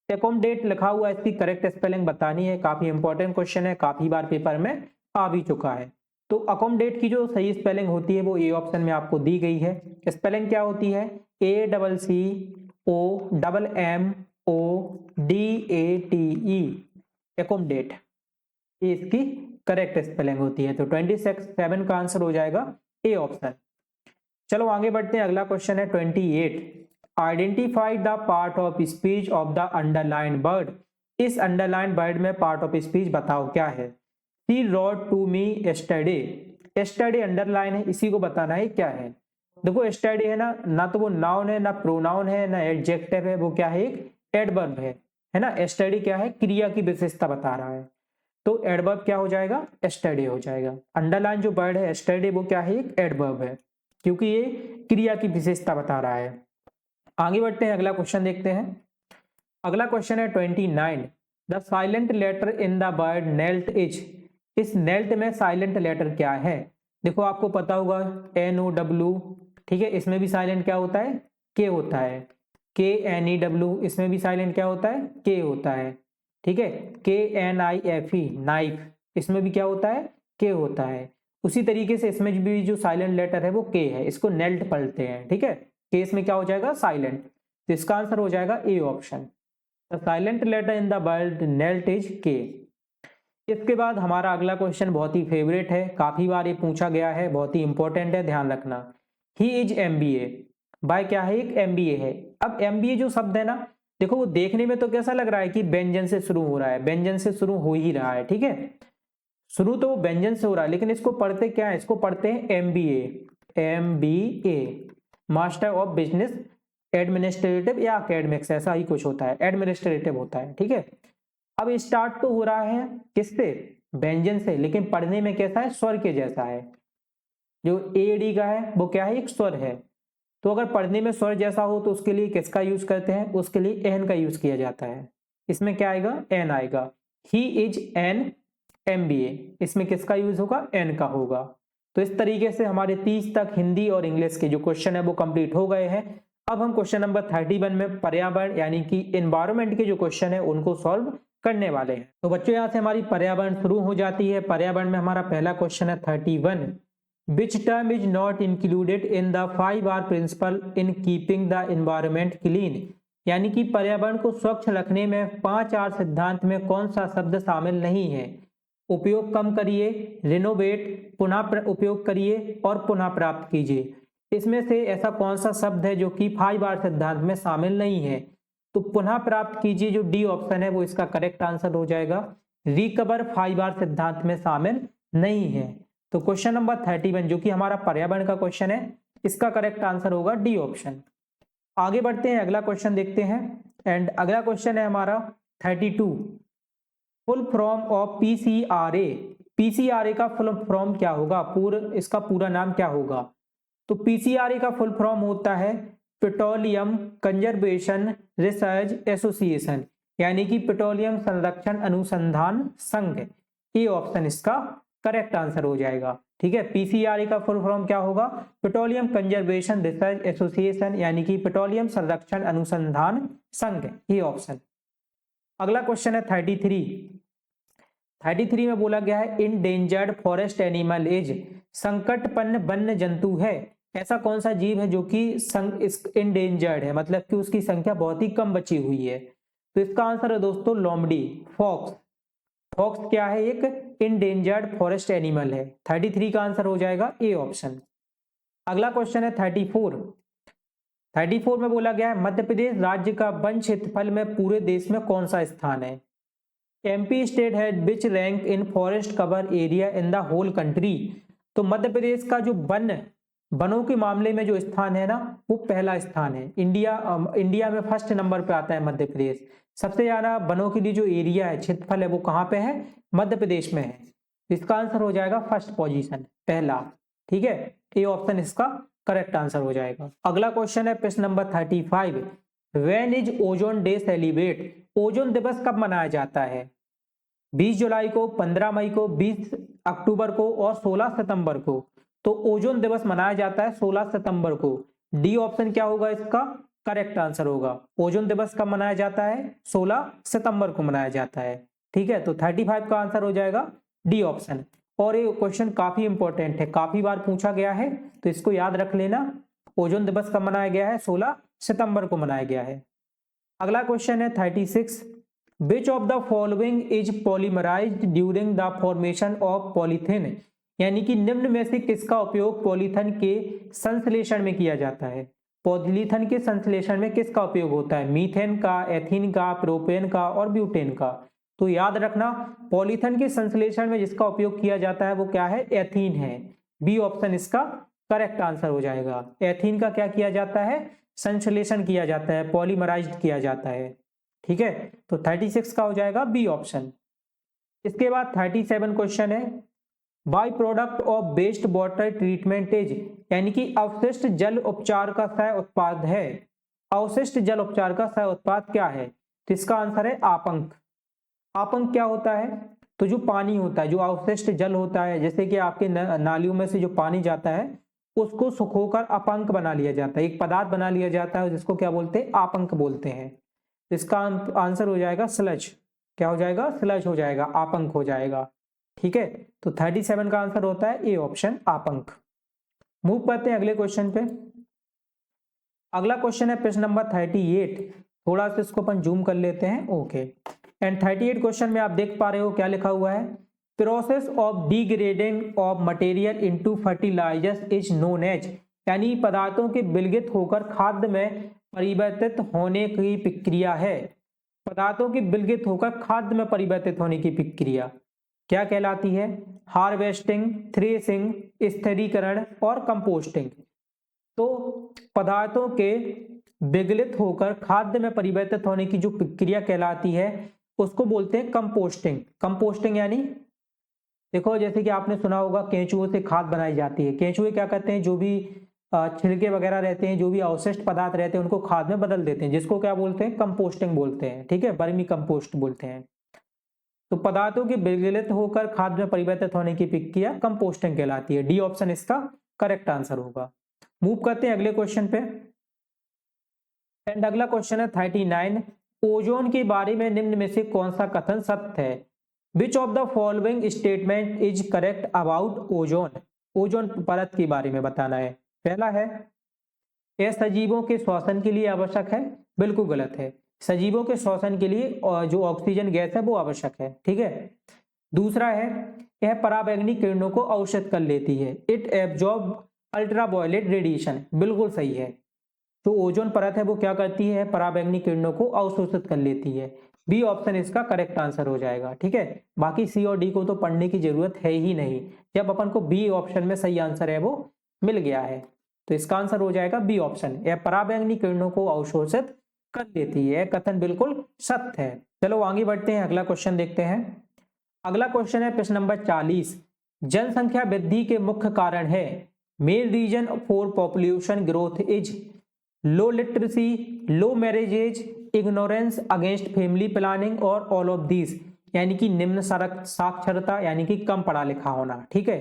Accommodate लिखा हुआ है, इसकी करेक्ट स्पेलिंग बतानी है। काफी इंपॉर्टेंट क्वेश्चन है, काफी बार पेपर में आ भी चुका है। तो अकोमोडेट की जो सही स्पेलिंग होती है वो ए ऑप्शन में आपको दी गई है। स्पेलिंग क्या होती है? ACCOMMODATE, एकोमोडेट, ये इसकी करेक्ट स्पेलिंग होती है। तो 27 का आंसर हो जाएगा ए ऑप्शन। चलो आगे बढ़ते हैं। अगला क्वेश्चन है 28, identify the part of speech of the underline word. इस अंडरलाइन वर्ड में पार्ट ऑफ स्पीच बताओ क्या है। She wrote to me yesterday. Yesterday underline है, इसी को बताना है क्या है। देखो यस्टरडे है ना तो वो नाउन है, ना प्रोनाउन है, ना एडजेक्टिव है, वो क्या है? एक एडवर्ब है ना। यस्टरडे क्या है? क्रिया की विशेषता बता रहा है। तो एडवर्ब क्या हो जाएगा? यस्टरडे हो जाएगा। अंडरलाइन जो वर्ड है यस्टरडे वो क्या है? एक एडवर्ब है, क्योंकि ये क्रिया की विशेषता बता रहा है। आगे बढ़ते हैं, अगला क्वेश्चन देखते हैं। अगला क्वेश्चन है 29, the silent letter in the word knelt is. इस नेल्ट में साइलेंट लेटर क्या है? देखो आपको पता होगा NOW, ठीक है, इसमें भी साइलेंट क्या होता है? के होता है। KNEW, इसमें भी साइलेंट क्या होता है? के होता है। ठीक है, KNIFE, नाइफ, इसमें भी क्या होता है? के होता है। उसी तरीके से इसमें भी जो साइलेंट लेटर है वो के है, इसको नेल्ट पढ़ते हैं। ठीक है, के इसमें क्या हो जाएगा? साइलेंट। तो इसका आंसर हो जाएगा A option. The silent letter in the word knelt is K. इसके बाद हमारा अगला क्वेश्चन बहुत ही फेवरेट है, काफी बार ये पूछा गया है, बहुत ही इंपॉर्टेंट है, ध्यान रखना। ही इज MBA, बाय क्या है? एक MBA है। अब MBA जो शब्द है ना, देखो वो देखने में तो कैसा लग रहा है कि व्यंजन से शुरू हो रहा है, व्यंजन से शुरू हो ही रहा है। ठीक है, शुरू तो वो व्यंजन से हो रहा है, लेकिन इसको पढ़ते क्या है? इसको पढ़ते हैं MBA, master of business administrative या एकेडमिक्स, ऐसा ही कुछ होता है, एडमिनिस्ट्रेटिव होता है। ठीक है, अब स्टार्ट तो हो रहा है किससे? व्यंजन से, लेकिन पढ़ने में कैसा है? स्वर के जैसा है। जो AD का है वो क्या है? एक स्वर है। तो अगर पढ़ने में स्वर जैसा हो तो उसके लिए किसका यूज करते हैं? उसके लिए एन का यूज किया जाता है। इसमें क्या आएगा? एन आएगा। ही इज एन MBA, इसमें किसका यूज होगा? एन का होगा। तो इस तरीके से हमारे 30 तक हिंदी और इंग्लिश के जो क्वेश्चन है वो कंप्लीट हो गए हैं। अब हम क्वेश्चन नंबर 31 में पर्यावरण यानी कि एनवायरमेंट के जो क्वेश्चन है उनको सॉल्व करने वाले हैं। तो बच्चों यहाँ से हमारी पर्यावरण शुरू हो जाती है। पर्यावरण में हमारा पहला क्वेश्चन है 31, Which term is not included in the 5R principle in keeping the environment clean? यानी कि पर्यावरण को स्वच्छ रखने में 5R सिद्धांत में कौन सा शब्द शामिल नहीं है? उपयोग कम करिए, रिनोवेट, पुनः उपयोग करिए और पुनः प्राप्त कीजिए। इसमें से ऐसा कौन सा शब्द है जो कि 5R सिद्धांत में शामिल नहीं है? तो पुनः प्राप्त कीजिए जो डी ऑप्शन है वो इसका करेक्ट आंसर हो जाएगा। रिकवर 5R सिद्धांत में शामिल नहीं है। तो क्वेश्चन नंबर 31 जो कि हमारा पर्यावरण का क्वेश्चन है, इसका करेक्ट आंसर होगा डी ऑप्शन। आगे बढ़ते हैं, अगला क्वेश्चन देखते हैं। एंड अगला क्वेश्चन है हमारा 32, full form of PCRA। PCRA का फुल फॉर्म क्या होगा? इसका पूरा नाम क्या होगा? तो PCRA का फुल फॉर्म होता है पेट्रोलियम कंजर्वेशन रिसर्च एसोसिएशन, यानी कि पेट्रोलियम संरक्षण अनुसंधान संघ। ये ऑप्शन इसका करेक्ट आंसर हो जाएगा। ठीक है, PCRA का फुल फॉर्म क्या होगा? पेट्रोलियम कंजर्वेशन रिसर्च एसोसिएशन, यानी कि पेट्रोलियम संरक्षण अनुसंधान संघ। ये ऑप्शन। अगला क्वेश्चन है 33 में बोला गया है इंडेंजर्ड फॉरेस्ट एनिमल इज, संकटपन्न वन्य जंतु है। ऐसा कौन सा जीव है जो कि इंडेंजर्ड है, मतलब कि उसकी संख्या बहुत ही कम बची हुई है? तो इसका आंसर है दोस्तों लोमड़ी, फॉक्स। फॉक्स क्या है? एक इंडेंजर्ड फॉरेस्ट एनिमल है। 33 का आंसर हो जाएगा ए ऑप्शन। अगला क्वेश्चन है 34 में बोला गया है मध्य प्रदेश राज्य का वन क्षेत्रफल में पूरे देश में कौन सा स्थान है? MP स्टेट है which rank in forest cover area in the whole country. तो मध्य प्रदेश का जो वनों के मामले में जो स्थान है ना, वो पहला स्थान है। इंडिया में फर्स्ट नंबर पे आता है मध्य प्रदेश। सबसे ज्यादा वनों के लिए जो एरिया है, क्षेत्रफल है, वो कहाँ पे है? मध्य प्रदेश में है। इसका आंसर हो जाएगा फर्स्ट पोजीशन, पहला। ठीक है, ए ऑप्शन इसका करेक्ट आंसर हो जाएगा। अगला क्वेश्चन है प्रश्न number 35, when is ozone day celebrate? Ozone दिवस कब मनाया जाता है? 20 जुलाई को, 15 मई को, 20 अक्टूबर को और 16 सितंबर को। तो ओजोन दिवस मनाया जाता है 16 सितंबर को। डी ऑप्शन क्या होगा इसका करेक्ट आंसर होगा। ओजोन दिवस कब मनाया जाता है? 16 सितंबर को मनाया जाता है। ठीक है, तो 35 का आंसर हो जाएगा डी ऑप्शन। और ये क्वेश्चन काफी इंपॉर्टेंट है, काफी बार पूछा गया है, तो इसको याद रख लेना। ओजोन दिवस कब मनाया गया है? 16 सितंबर को मनाया गया है। अगला क्वेश्चन है 36। Which of the following is polymerized during the formation of polythene? यानी कि निम्न में से किसका उपयोग पॉलीथीन के संश्लेषण में किया जाता है? पॉलीथीन के संश्लेषण में किसका उपयोग होता है? मीथेन का, एथीन का, प्रोपेन का और ब्यूटेन का। तो याद रखना, पॉलीथीन के संश्लेषण में जिसका उपयोग किया जाता है वो क्या है? एथीन है। बी ऑप्शन इसका करेक्ट आंसर हो जाएगा। एथीन का क्या किया जाता है? संश्लेषण किया जाता है, पॉलीमराइज्ड किया जाता है। ठीक है, तो 36 का हो जाएगा बी ऑप्शन। इसके बाद 37 क्वेश्चन है, by product of waste water treatment is? यानी कि अवशिष्ट जल उपचार का सह उत्पाद है। अवशिष्ट जल उपचार का सह उत्पाद क्या है? तो इसका आंसर है आपंक। आपंक क्या होता है? तो जो पानी होता है, जो अवशिष्ट जल होता है, जैसे कि आपके नालियों में से जो पानी जाता है उसको सुखोकर अपंक बना लिया जाता है, एक पदार्थ बना लिया जाता है जिसको क्या बोलते हैं? आपंक बोलते हैं। इसका आंसर हो जाएगा स्लज। क्या हो जाएगा? स्लज हो जाएगा, आपंक हो जाएगा। ठीक है, तो 37 का आंसर होता है ए ऑप्शन, आपंक। मूव करते हैं अगले क्वेश्चन पे। अगला क्वेश्चन है पेज नंबर 38। थोड़ा सा इसको अपन जूम कर लेते हैं। ओके, एंड 38 क्वेश्चन में आप देख पा रहे हो क्या लिखा हुआ है? Process of degrading of material into fertilisers is known as? यानी पदार्थों के विलगित होकर खाद्य में परिवर्तित होने की प्रक्रिया है। पदार्थों की विलगित होकर खाद्य में परिवर्तित होने की प्रक्रिया क्या कहलाती है? हार्वेस्टिंग, थ्रेसिंग, स्थिरीकरण और कंपोस्टिंग। तो पदार्थों के विगलित होकर खाद्य में परिवर्तित होने की जो प्रक्रिया कहलाती है उसको बोलते हैं कंपोस्टिंग। कंपोस्टिंग यानी देखो, जैसे कि आपने सुना होगा केंचुओं से खाद बनाई जाती है। केंचुए क्या करते हैं? जो भी छिलके वगैरह रहते हैं, जो भी अवशिष्ट पदार्थ रहते हैं, उनको खाद में बदल देते हैं, जिसको क्या बोलते हैं? कंपोस्टिंग बोलते हैं। ठीक है, वर्मी कंपोस्ट बोलते हैं। तो पदार्थों के विगलित होकर खाद में परिवर्तित होने की प्रक्रिया कंपोस्टिंग कहलाती है। डी ऑप्शन इसका करेक्ट आंसर होगा। मूव करते हैं अगले क्वेश्चन पे। एंड अगला क्वेश्चन है 39। ओजोन के बारे में निम्न में से कौन सा कथन सत्य है? Which of the following statement is correct about ozone? Ozone परत के बारे में बताना है। पहला है, यह सजीवों के श्वसन के लिए आवश्यक है। बिल्कुल गलत है। सजीवों के श्वसन के लिए जो ऑक्सीजन गैस है वो आवश्यक है। ठीक है। दूसरा है, यह पराबैंगनी किरणों को अवशोषित कर लेती है। It absorb ultraviolet radiation. बिल्कुल सही है। जो ओजोन परत है वो क्या करती है? पराबैंगनी किरणों को अवशोषित कर लेती है। बी ऑप्शन इसका करेक्ट आंसर हो जाएगा। ठीक है, बाकी सी और डी को तो पढ़ने की जरूरत है ही नहीं, जब अपन को बी ऑप्शन में सही आंसर है वो मिल गया है। तो इसका आंसर हो जाएगा बी ऑप्शन। यह पराबैंगनी किरणों को अवशोषित कर देती है। कथन बिल्कुल सत्य है। चलो आगे बढ़ते हैं, अगला क्वेश्चन देखते हैं। अगला क्वेश्चन है प्रश्न नंबर 40। जनसंख्या वृद्धि के मुख्य कारण है। Main reason for population growth is low literacy, low marriage age, ignorance against family planning और ऑल ऑफ दिस। यानी कि निम्न साक्षरता यानी कि कम पढ़ा लिखा होना। ठीक है,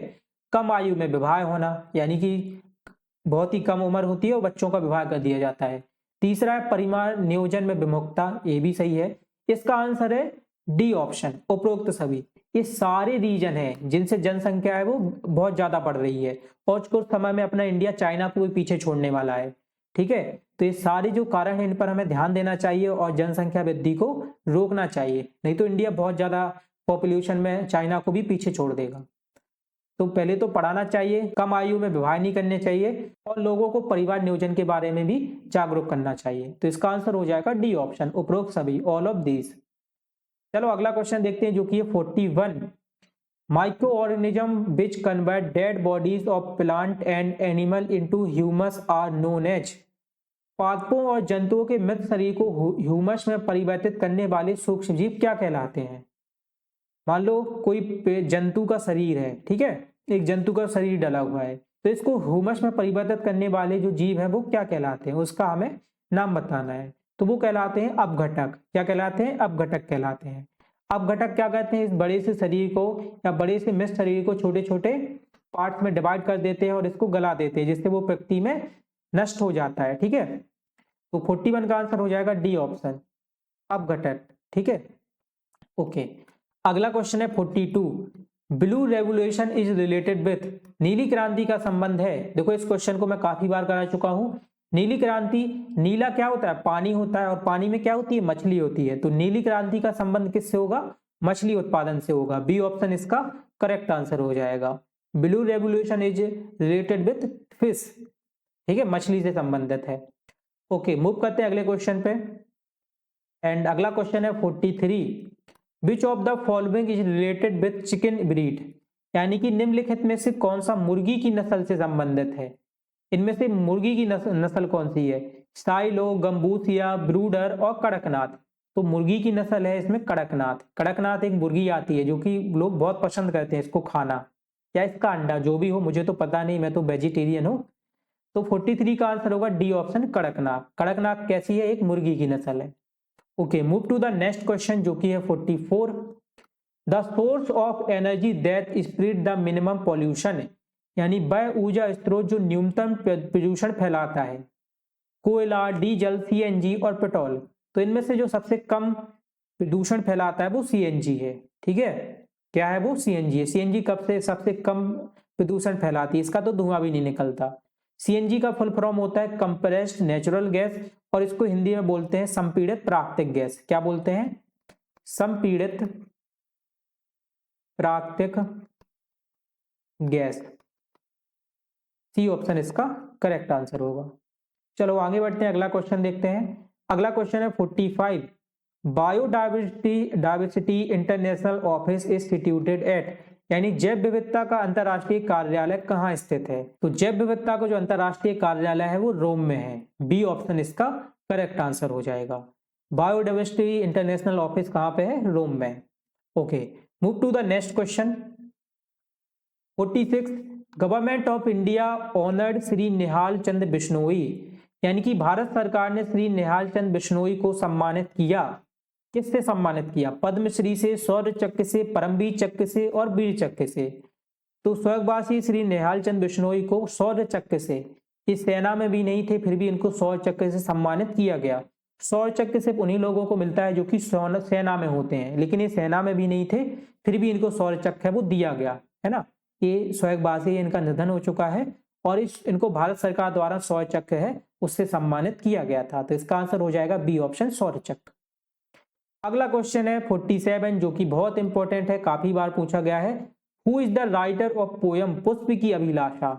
कम आयु में विवाह होना, यानी कि बहुत ही कम उम्र होती है और बच्चों का विवाह कर दिया जाता है। तीसरा है परिवार नियोजन में विमुखता, ये भी सही है। इसका आंसर है डी ऑप्शन, उपरोक्त सभी। ये सारे रीजन हैं जिनसे जनसंख्या है वो बहुत ज्यादा बढ़ रही है और कुछ समय में अपना इंडिया चाइना को भी पीछे छोड़ने वाला है। ठीक है, तो ये सारे जो कारण हैं इन पर हमें ध्यान देना चाहिए और जनसंख्या वृद्धि को रोकना चाहिए, नहीं तो इंडिया बहुत ज्यादा पॉपुलेशन में चाइना को भी पीछे छोड़ देगा। तो पहले तो पढ़ाना चाहिए, कम आयु में विवाह नहीं करने चाहिए और लोगों को परिवार नियोजन के बारे में भी जागरूक करना चाहिए। तो इसका आंसर हो जाएगा डी ऑप्शन, उपरोक्त सभी, ऑल ऑफ दीज। चलो अगला क्वेश्चन देखते हैं जो कि है 41। Micro organism which convert dead bodies of plant and animal into humus are known as. पादपों और जंतुओं के मृत शरीर को ह्यूमस में परिवर्तित करने वाले सूक्ष्म जीव क्या कहलाते हैं? मान लो कोई जंतु का शरीर है, ठीक है, एक जंतु का शरीर डला हुआ है, तो इसको ह्यूमस में परिवर्तित करने वाले जो जीव है वो क्या कहलाते हैं, उसका हमें नाम बताना है। तो वो कहलाते हैं अपघटक। क्या कहलाते हैं? अपघटक कहलाते हैं। अपघटक क्या कहते हैं? इस बड़े से शरीर को या बड़े से मिश्र शरीर को छोटे छोटे पार्ट्स में डिवाइड कर देते हैं और इसको गला देते हैं, जिससे वो प्रकृति में नष्ट हो जाता है। ठीक है, तो 41 का आंसर हो जाएगा डी ऑप्शन, अपघटक। ठीक है, ओके। अगला क्वेश्चन है 42, blue revolution is related with, नीली क्रांति का संबंध है। देखो इस क्वेश्चन को मैं काफी बार करा चुका हूं। नीली क्रांति, नीला क्या होता है? पानी होता है, और पानी में क्या होती है? मछली होती है। तो नीली क्रांति का संबंध किससे होगा? मछली उत्पादन से होगा। बी ऑप्शन इसका करेक्ट आंसर हो जाएगा। Blue revolution is related with fish. ठीक है, मछली से संबंधित है। ओके, मूव करते हैं अगले क्वेश्चन पे। एंड अगला क्वेश्चन है 43, विच of the following is related with chicken breed, यानी कि निम्नलिखित में से कौन सा मुर्गी की नस्ल से संबंधित है? इनमें से मुर्गी की नस्ल कौन सी है? साइलो, गंबूसिया, ब्रूडर और कड़कनाथ। तो मुर्गी की नस्ल है इसमें कड़कनाथ। कड़कनाथ एक मुर्गी आती है जो कि लोग बहुत पसंद करते हैं इसको खाना, या इसका अंडा, जो भी हो, मुझे तो पता नहीं, मैं तो वेजिटेरियन हूँ। तो 43 का आंसर होगा डी ऑप्शन, कड़कनाथ। कड़कनाथ कैसी है? एक मुर्गी की नस्ल है। Okay, move to the next question जो कि है 44, the source of energy that spread the minimum pollution, यानी वह ऊर्जा स्रोत जो न्यूनतम प्रदूषण फैलाता है। कोयला, डीजल, सीएनजी और पेट्रोल। तो इनमें से जो सबसे कम प्रदूषण फैलाता है वो सीएनजी है। ठीक है, क्या है वो? सीएनजी है। सीएनजी कब से सबसे कम प्रदूषण फैलाती है? इसका तो धुआं भी नहीं निकलता। सीएनजी का फुल फॉर्म होता है कंप्रेस्ड नेचुरल गैस, और इसको हिंदी में बोलते हैं संपीड़ित प्राकृतिक गैस। क्या बोलते हैं? संपीड़ित प्राकृतिक गैस। सी ऑप्शन इसका करेक्ट आंसर होगा। चलो आगे बढ़ते हैं, अगला क्वेश्चन देखते हैं। अगला क्वेश्चन है 45, biodiversity international office is situated at, यानी जैव विविधता का अंतर्राष्ट्रीय कार्यालय कहाँ स्थित है? तो जैव विविधता का जो अंतर्राष्ट्रीय कार्यालय है वो रोम में है। बी ऑप्शन इसका करेक्ट आंसर हो जाएगा। बायोडायवर्सिटी इंटरनेशनल ऑफिस कहाँ पे है? रोम में। Okay, move to the next question 46, government of India honoured Shri Nihal Chand Bishnoi, यानी कि भारत सरकार ने श्री निहाल चंद बिश्नोई को सम्मानित किया। किससे सम्मानित किया? पद्मश्री से, शौर्य चक्र से, परमवीर चक्र से और वीर चक्र से। तो स्वर्गवासी श्री निहाल चंद बिश्नोई को शौर्य चक्र से, इस सेना में भी नहीं थे फिर भी इनको शौर्य चक्र से सम्मानित किया गया। शौर्य चक्र सिर्फ उन्हीं लोगों को मिलता है जो कि सेना में होते हैं, लेकिन ये सेना में भी नहीं थे फिर भी इनको शौर्य चक्र है वो दिया गया है ना। ये स्वर्गवासी, इनका निधन हो चुका है और इनको भारत सरकार द्वारा शौर्य चक्र है उससे सम्मानित किया गया था। तो इसका आंसर हो जाएगा बी ऑप्शन, शौर्य चक्र। अगला क्वेश्चन है 47 जो कि बहुत इंपॉर्टेंट है, काफी बार पूछा गया है। Who is the writer of poem पुष्प की अभिलाषा?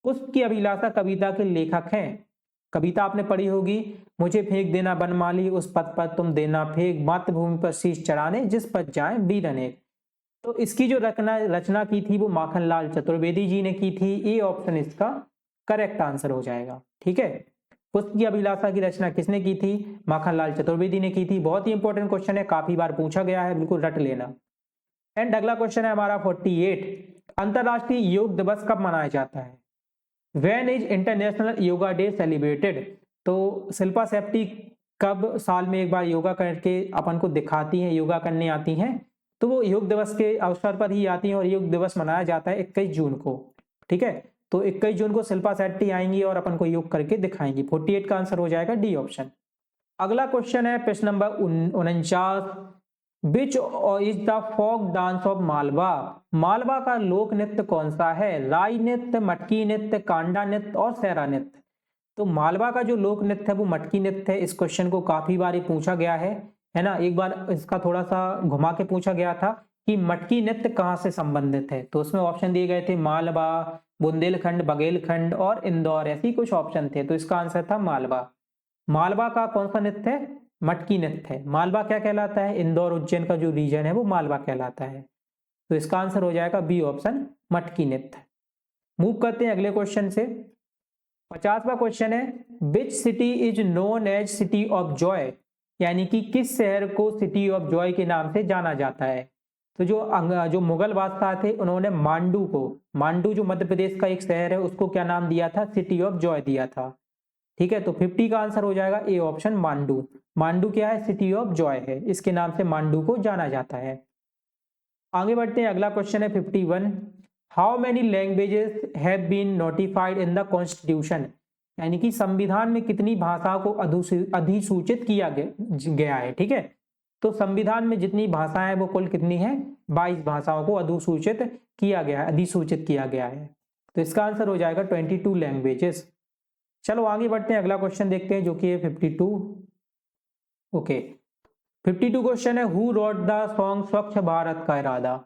पुष्प की अभिलाषा कविता के लेखक हैं। कविता आपने पढ़ी होगी, मुझे फेंक देना बनमाली उस पथ पर तुम देना फेंक, मातृभूमि पर शीश चढ़ाने जिस पर जाए वीर अनेक। तो इसकी जो रचना की थी वो माखनलाल चतुर्वेदी जी ने की थी। ए ऑप्शन इसका करेक्ट आंसर हो जाएगा। ठीक है, पुष्प की अभिलाषा की रचना किसने की थी? माखनलाल चतुर्वेदी ने की थी। बहुत ही इंपॉर्टेंट क्वेश्चन है, काफी बार पूछा गया है, बिल्कुल रट लेना। एंड अगला क्वेश्चन है हमारा 48, अंतरराष्ट्रीय योग दिवस कब मनाया जाता है? When is international yoga day celebrated? तो शिल्पा शेट्टी कब साल में एक बार योगा करके अपन को दिखाती हैं, योगा करने आती हैं, तो वो योग दिवस के अवसर पर ही आती हैं और योग दिवस मनाया जाता है 21 जून को। ठीक है, तो 21 जून को शिल्पा शेट्टी आएंगी और अपन को योग करके दिखाएंगी। 48 का आंसर हो जाएगा डी ऑप्शन। अगला क्वेश्चन है प्रश्न नंबर 49, which is the folk dance of Malwa? Malwa का लोक नृत्य कौन सा है? राई नृत्य, मटकी नृत्य, कांडा नृत्य और सहरा नृत्य। तो मालवा का जो लोक नृत्य है वो मटकी नृत्य है। इस क्वेश्चन को काफी बार पूछा गया है ना। एक बार इसका थोड़ा सा घुमा के पूछा गया था कि मटकी नृत्य कहाँ से संबंधित है, तो उसमें ऑप्शन दिए गए थे मालवा, बुंदेलखंड, बघेलखंड और इंदौर, ऐसी कुछ ऑप्शन थे। तो इसका आंसर था मालवा। मालवा का कौन सा नृत्य है? मटकी नृत्य है। मालवा क्या कहलाता है? इंदौर उज्जैन का जो रीजन है वो मालवा कहलाता है। तो इसका आंसर हो जाएगा बी ऑप्शन, मटकी नृत्य। मूव करते हैं अगले क्वेश्चन से। 50वां क्वेश्चन है, which city is known as city of joy? यानी कि किस शहर को सिटी ऑफ जॉय के नाम से जाना जाता है? तो जो मुगल बादशाह थे उन्होंने मांडू जो मध्य प्रदेश का एक शहर है उसको क्या नाम दिया था? सिटी ऑफ जॉय दिया था। ठीक है, तो 50 का आंसर हो जाएगा ए ऑप्शन मांडू। मांडू क्या है? सिटी ऑफ जॉय है, इसके नाम से मांडू को जाना जाता है। आगे बढ़ते हैं, अगला क्वेश्चन है 51। How many languages have been notified in the constitution, यानी कि संविधान में कितनी भाषाओं को अधिसूचित किया गया है। ठीक है, तो संविधान में जितनी भाषाएं हैं वो कुल कितनी है? 22 भाषाओं को अधिसूचित किया गया है। तो इसका आंसर हो जाएगा 22 लैंग्वेजेस। चलो आगे बढ़ते हैं, अगला क्वेश्चन देखते हैं जो कि है 52। ओके, 52 क्वेश्चन है, हु रोट द सॉन्ग स्वच्छ भारत का इरादा।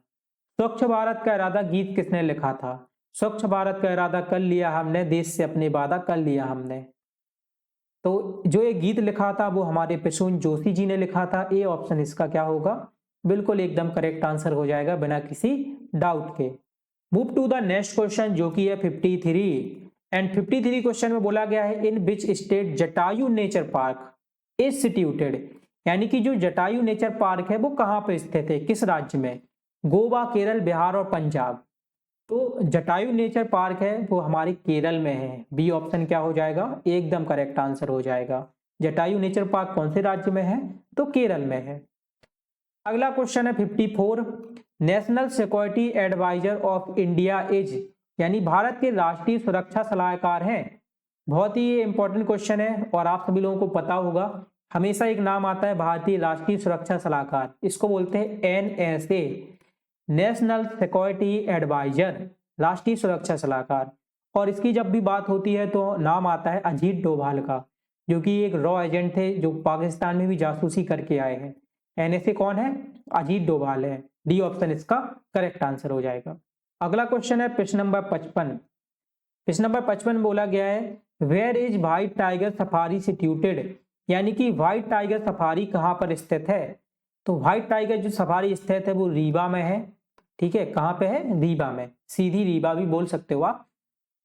स्वच्छ भारत का इरादा गीत किसने लिखा था? स्वच्छ भारत का इरादा कर लिया हमने, देश से अपने वादा कर लिया हमने। तो जो ये गीत लिखा था वो हमारे प्रसून जोशी जी ने लिखा था। ए ऑप्शन इसका क्या होगा? बिल्कुल एकदम करेक्ट आंसर हो जाएगा बिना किसी डाउट के। Move to the next question जो कि है 53। एंड 53 क्वेश्चन में बोला गया है, in which state Jatayu nature park is situated, यानी कि जो जटायु नेचर पार्क है वो कहाँ पे स्थित है, किस राज्य में? गोवा, केरल, बिहार और पंजाब। तो जटायु नेचर पार्क है वो हमारे केरल में है। बी ऑप्शन क्या हो जाएगा? एकदम करेक्ट आंसर हो जाएगा। जटायु नेचर पार्क कौन से राज्य में है? तो केरल में है। अगला क्वेश्चन है 54। National security adviser of India is, यानी भारत के राष्ट्रीय सुरक्षा सलाहकार हैं। बहुत ही इंपॉर्टेंट क्वेश्चन है और आप सभी लोगों को पता होगा, हमेशा एक नाम आता है भारतीय राष्ट्रीय सुरक्षा सलाहकार, इसको बोलते हैं NSA, नेशनल सिक्योरिटी एडवाइजर, राष्ट्रीय सुरक्षा सलाहकार। और इसकी जब भी बात होती है तो नाम आता है अजीत डोभाल का, जो कि एक रॉ एजेंट थे जो पाकिस्तान में भी जासूसी करके आए हैं। NSA कौन है? अजीत डोभाल है। डी ऑप्शन इसका करेक्ट आंसर हो जाएगा। अगला क्वेश्चन है प्रश्न नंबर 55। प्रश्न नंबर 55 बोला गया है, where is white tiger safari situated, यानी कि व्हाइट टाइगर सफारी कहाँ पर स्थित है? तो व्हाइट टाइगर जो सफारी स्थित है वो रीवा में है। ठीक है, कहाँ पे है? रीवा में, सीधी रीवा भी बोल सकते हो आप।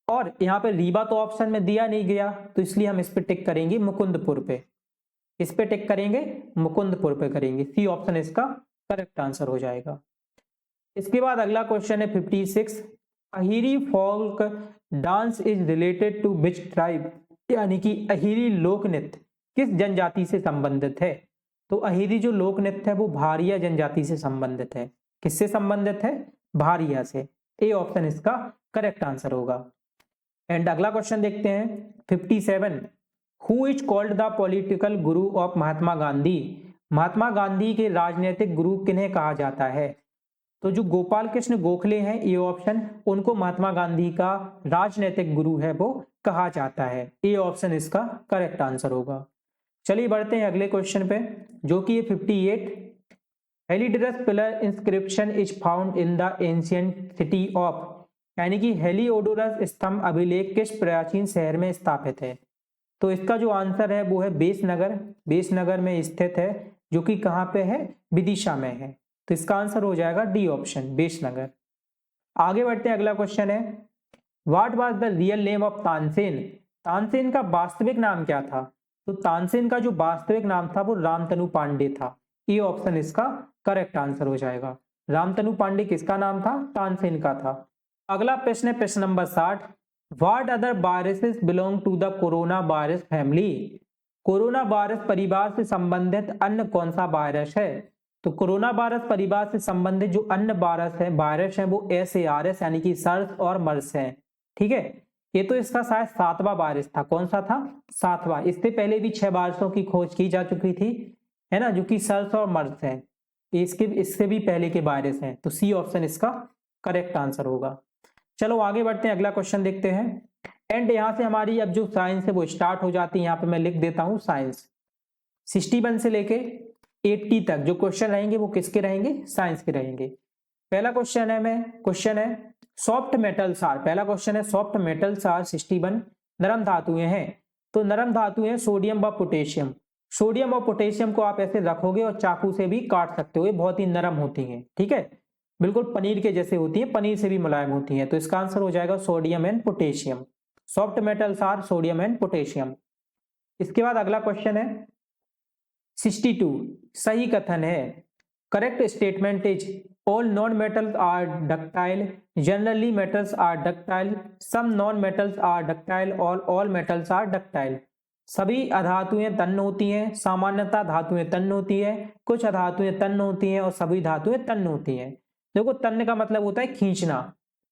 और यहाँ पे रीवा तो ऑप्शन में दिया नहीं गया, तो इसलिए हम इस पे टिक करेंगे मुकुंदपुर पे। इस पे टिक करेंगे, मुकुंदपुर पे करेंगे। सी ऑप्शन इसका करेक्ट आंसर हो जाएगा। इसके बाद अगला क्वेश्चन है 56। Ahiri folk dance is related to which tribe, यानी कि अहिरी लोक नृत्य किस जनजाति से संबंधित है? तो अहिरी जो लोक नृत्य है वो भारिया जनजाति से संबंधित है। किससे संबंधित है? भारिया से। ए ऑप्शन इसका करेक्ट आंसर होगा। एंड अगला क्वेश्चन देखते हैं 57। Who is called the political Guru of Mahatma Gandhi, Mahatma Gandhi के राजनीतिक गुरु किन्हें कहा जाता है? तो जो गोपाल कृष्ण गोखले हैं, ये ऑप्शन, उनको महात्मा गांधी का राजनीतिक गुरु है वो कहा जाता है। ए ऑप्शन इसका करेक्ट आंसर होगा। चलिए बढ़ते हैं अगले क्वेश्चन पे जो कि 58। Heliodorus pillar inscription is found in the ancient city of, यानी कि हेलियोडोरस स्तंभ अभिलेख किस प्राचीन शहर में स्थापित है? तो इसका जो आंसर है वो है बेसनगर। बेसनगर में स्थित है, जो कि कहाँ पे है? विदिशा में है। तो इसका आंसर हो जाएगा डी ऑप्शन, बेसनगर। आगे बढ़ते हैं, अगला क्वेश्चन है, what was the real name of Tansen, Tansen का वास्तविक नाम क्या था? तो तानसेन का जो वास्तविक नाम था वो रामतनु पांडे था। ये ऑप्शन इसका करेक्ट आंसर हो जाएगा। रामतनु पांडे किसका नाम था? तानसेन का था। अगला प्रश्न है प्रश्न नंबर 60। What other viruses belong to the corona virus family, corona virus परिवार से संबंधित अन्य कौन सा वायरस है? तो कोरोना वायरस परिवार से संबंधित जो अन्य वायरस है वो SARS यानी कि सर्स और मर्स है। ठीक है, ये तो इसका शायद 7वां वायरस था। कौन सा था? 7वां। इससे पहले भी 6 वायरसों की खोज की जा चुकी थी, है ना, जो कि सर्स और मर्स है। इससे भी पहले के वायरस हैं। तो सी ऑप्शन इसका करेक्ट आंसर होगा। चलो आगे बढ़ते हैं, अगला क्वेश्चन देखते हैं। एंड यहाँ से हमारी अब जो साइंस है वो स्टार्ट हो जाती है। यहाँ पे मैं लिख देता हूँ साइंस। 61 से लेके 80 तक जो क्वेश्चन रहेंगे वो किसके रहेंगे? साइंस के रहेंगे। पहला क्वेश्चन है सॉफ्ट मेटल्स आर, पहला क्वेश्चन है सॉफ्ट मेटल्स आर 61 नरम धातुएं हैं। तो नरम धातुएं सोडियम व पोटेशियम। सोडियम और पोटेशियम को आप ऐसे रखोगे और चाकू से भी काट सकते हो, ये बहुत ही नरम होती हैं। ठीक है, बिल्कुल पनीर के जैसे होती है, पनीर से भी मुलायम होती है। तो इसका आंसर हो जाएगा sodium and potassium. Soft metals are sodium and potassium. इसके बाद अगला क्वेश्चन है 62 सही कथन है। Correct statement is all non metals are ductile, generally metals are ductile, some non metals are ductile और ऑल मेटल्स आर डक्टाइल। सभी अधातुएं तन्न होती हैं, सामान्यतः धातुएं तन्न होती है, कुछ अधातुएं तन्न होती हैं और सभी धातुएं तन्न होती हैं। देखो तन्न का मतलब होता है खींचना,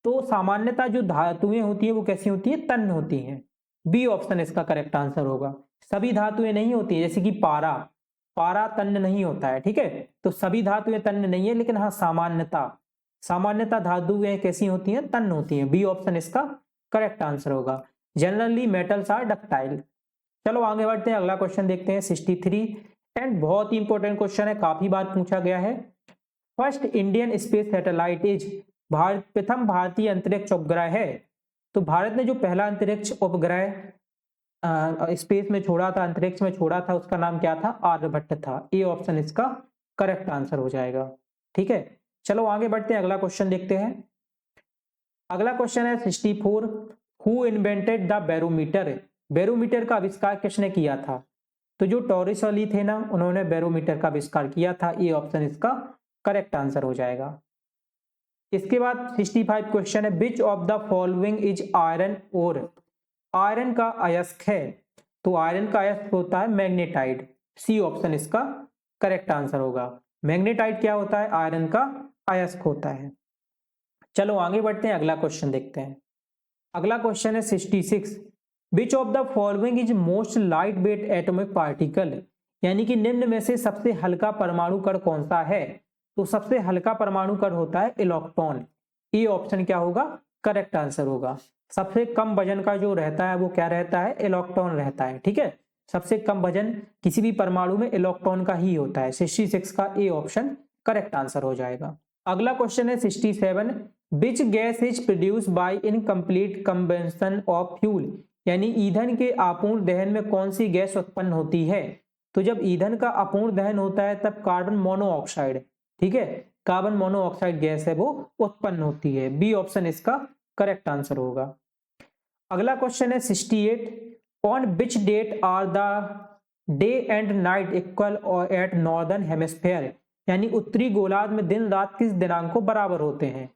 तो सामान्यतः जो धातुएं होती है वो कैसी होती है, तन्न होती हैं। बी ऑप्शन इसका करेक्ट आंसर होगा। सभी धातुएं नहीं होती है, जैसे कि पारा, पारा तन्न नहीं होता है, ठीक है। तो सभी धातुएं तन्न नहीं है, लेकिन हाँ सामान्यतः धातुएं कैसी होती हैं, तन्न होती हैं। बी ऑप्शन इसका करेक्ट आंसर होगा। Generally metals are ductile. चलो आगे बढ़ते हैं, अगला क्वेश्चन देखते हैं 63 एंड बहुत ही इंपॉर्टेंट क्वेश्चन है, काफी बार पूछा गया है। First Indian space satellite is, प्रथम भारतीय अंतरिक्ष उपग्रह है। तो भारत ने जो पहला अंतरिक्ष उपग्रह स्पेस में छोड़ा था, अंतरिक्ष में छोड़ा था, उसका नाम क्या था, आर्यभट्ट था। ए ऑप्शन इसका करेक्ट आंसर हो जाएगा, ठीक है। चलो आगे बढ़ते हैं, अगला क्वेश्चन देखते हैं। अगला क्वेश्चन है 64, who invented the barometer. Barometer का आविष्कार किसने किया था। तो जो टॉरिसली थे ना, उन्होंने बैरोमीटर का आविष्कार किया था। ये ऑप्शन इसका करेक्ट आंसर हो जाएगा। इसके बाद 65 क्वेश्चन है, which of the following is iron ore. Iron का अयस्क है, तो आयरन का अयस्क होता है मैग्नेटाइट। सी ऑप्शन इसका करेक्ट आंसर होगा। मैग्नेटाइट क्या होता है, आयरन का अयस्क होता है। चलो आगे बढ़ते हैं, अगला क्वेश्चन देखते हैं। अगला क्वेश्चन है 66, विच of the following is most light weight atomic particle. यानी कि निम्न में से सबसे हल्का परमाणु कण कौन सा है। तो सबसे हल्का परमाणु कण होता है इलेक्ट्रॉन। ये ऑप्शन क्या होगा, करेक्ट आंसर होगा। सबसे कम वजन का जो रहता है वो क्या रहता है, इलेक्ट्रॉन रहता है, ठीक है। सबसे कम वजन किसी भी परमाणु में इलेक्ट्रॉन का ही होता है। 66 का ए ऑप्शन करेक्ट आंसर हो जाएगा। अगला क्वेश्चन है 67, which gas is produce by incomplete combustion of fuel. यानी ईंधन के अपूर्ण दहन में कौन सी गैस उत्पन्न होती है। तो जब ईंधन का अपूर्ण दहन होता है तब कार्बन मोनोऑक्साइड, ठीक है, कार्बन मोनोऑक्साइड गैस है वो उत्पन्न होती है। बी ऑप्शन इसका करेक्ट आंसर होगा। अगला क्वेश्चन है 68, on which date are the day and night equal at northern hemisphere. यानी उत्तरी गोलार्ध में दिन रात किस दिनांक को बराबर होते हैं।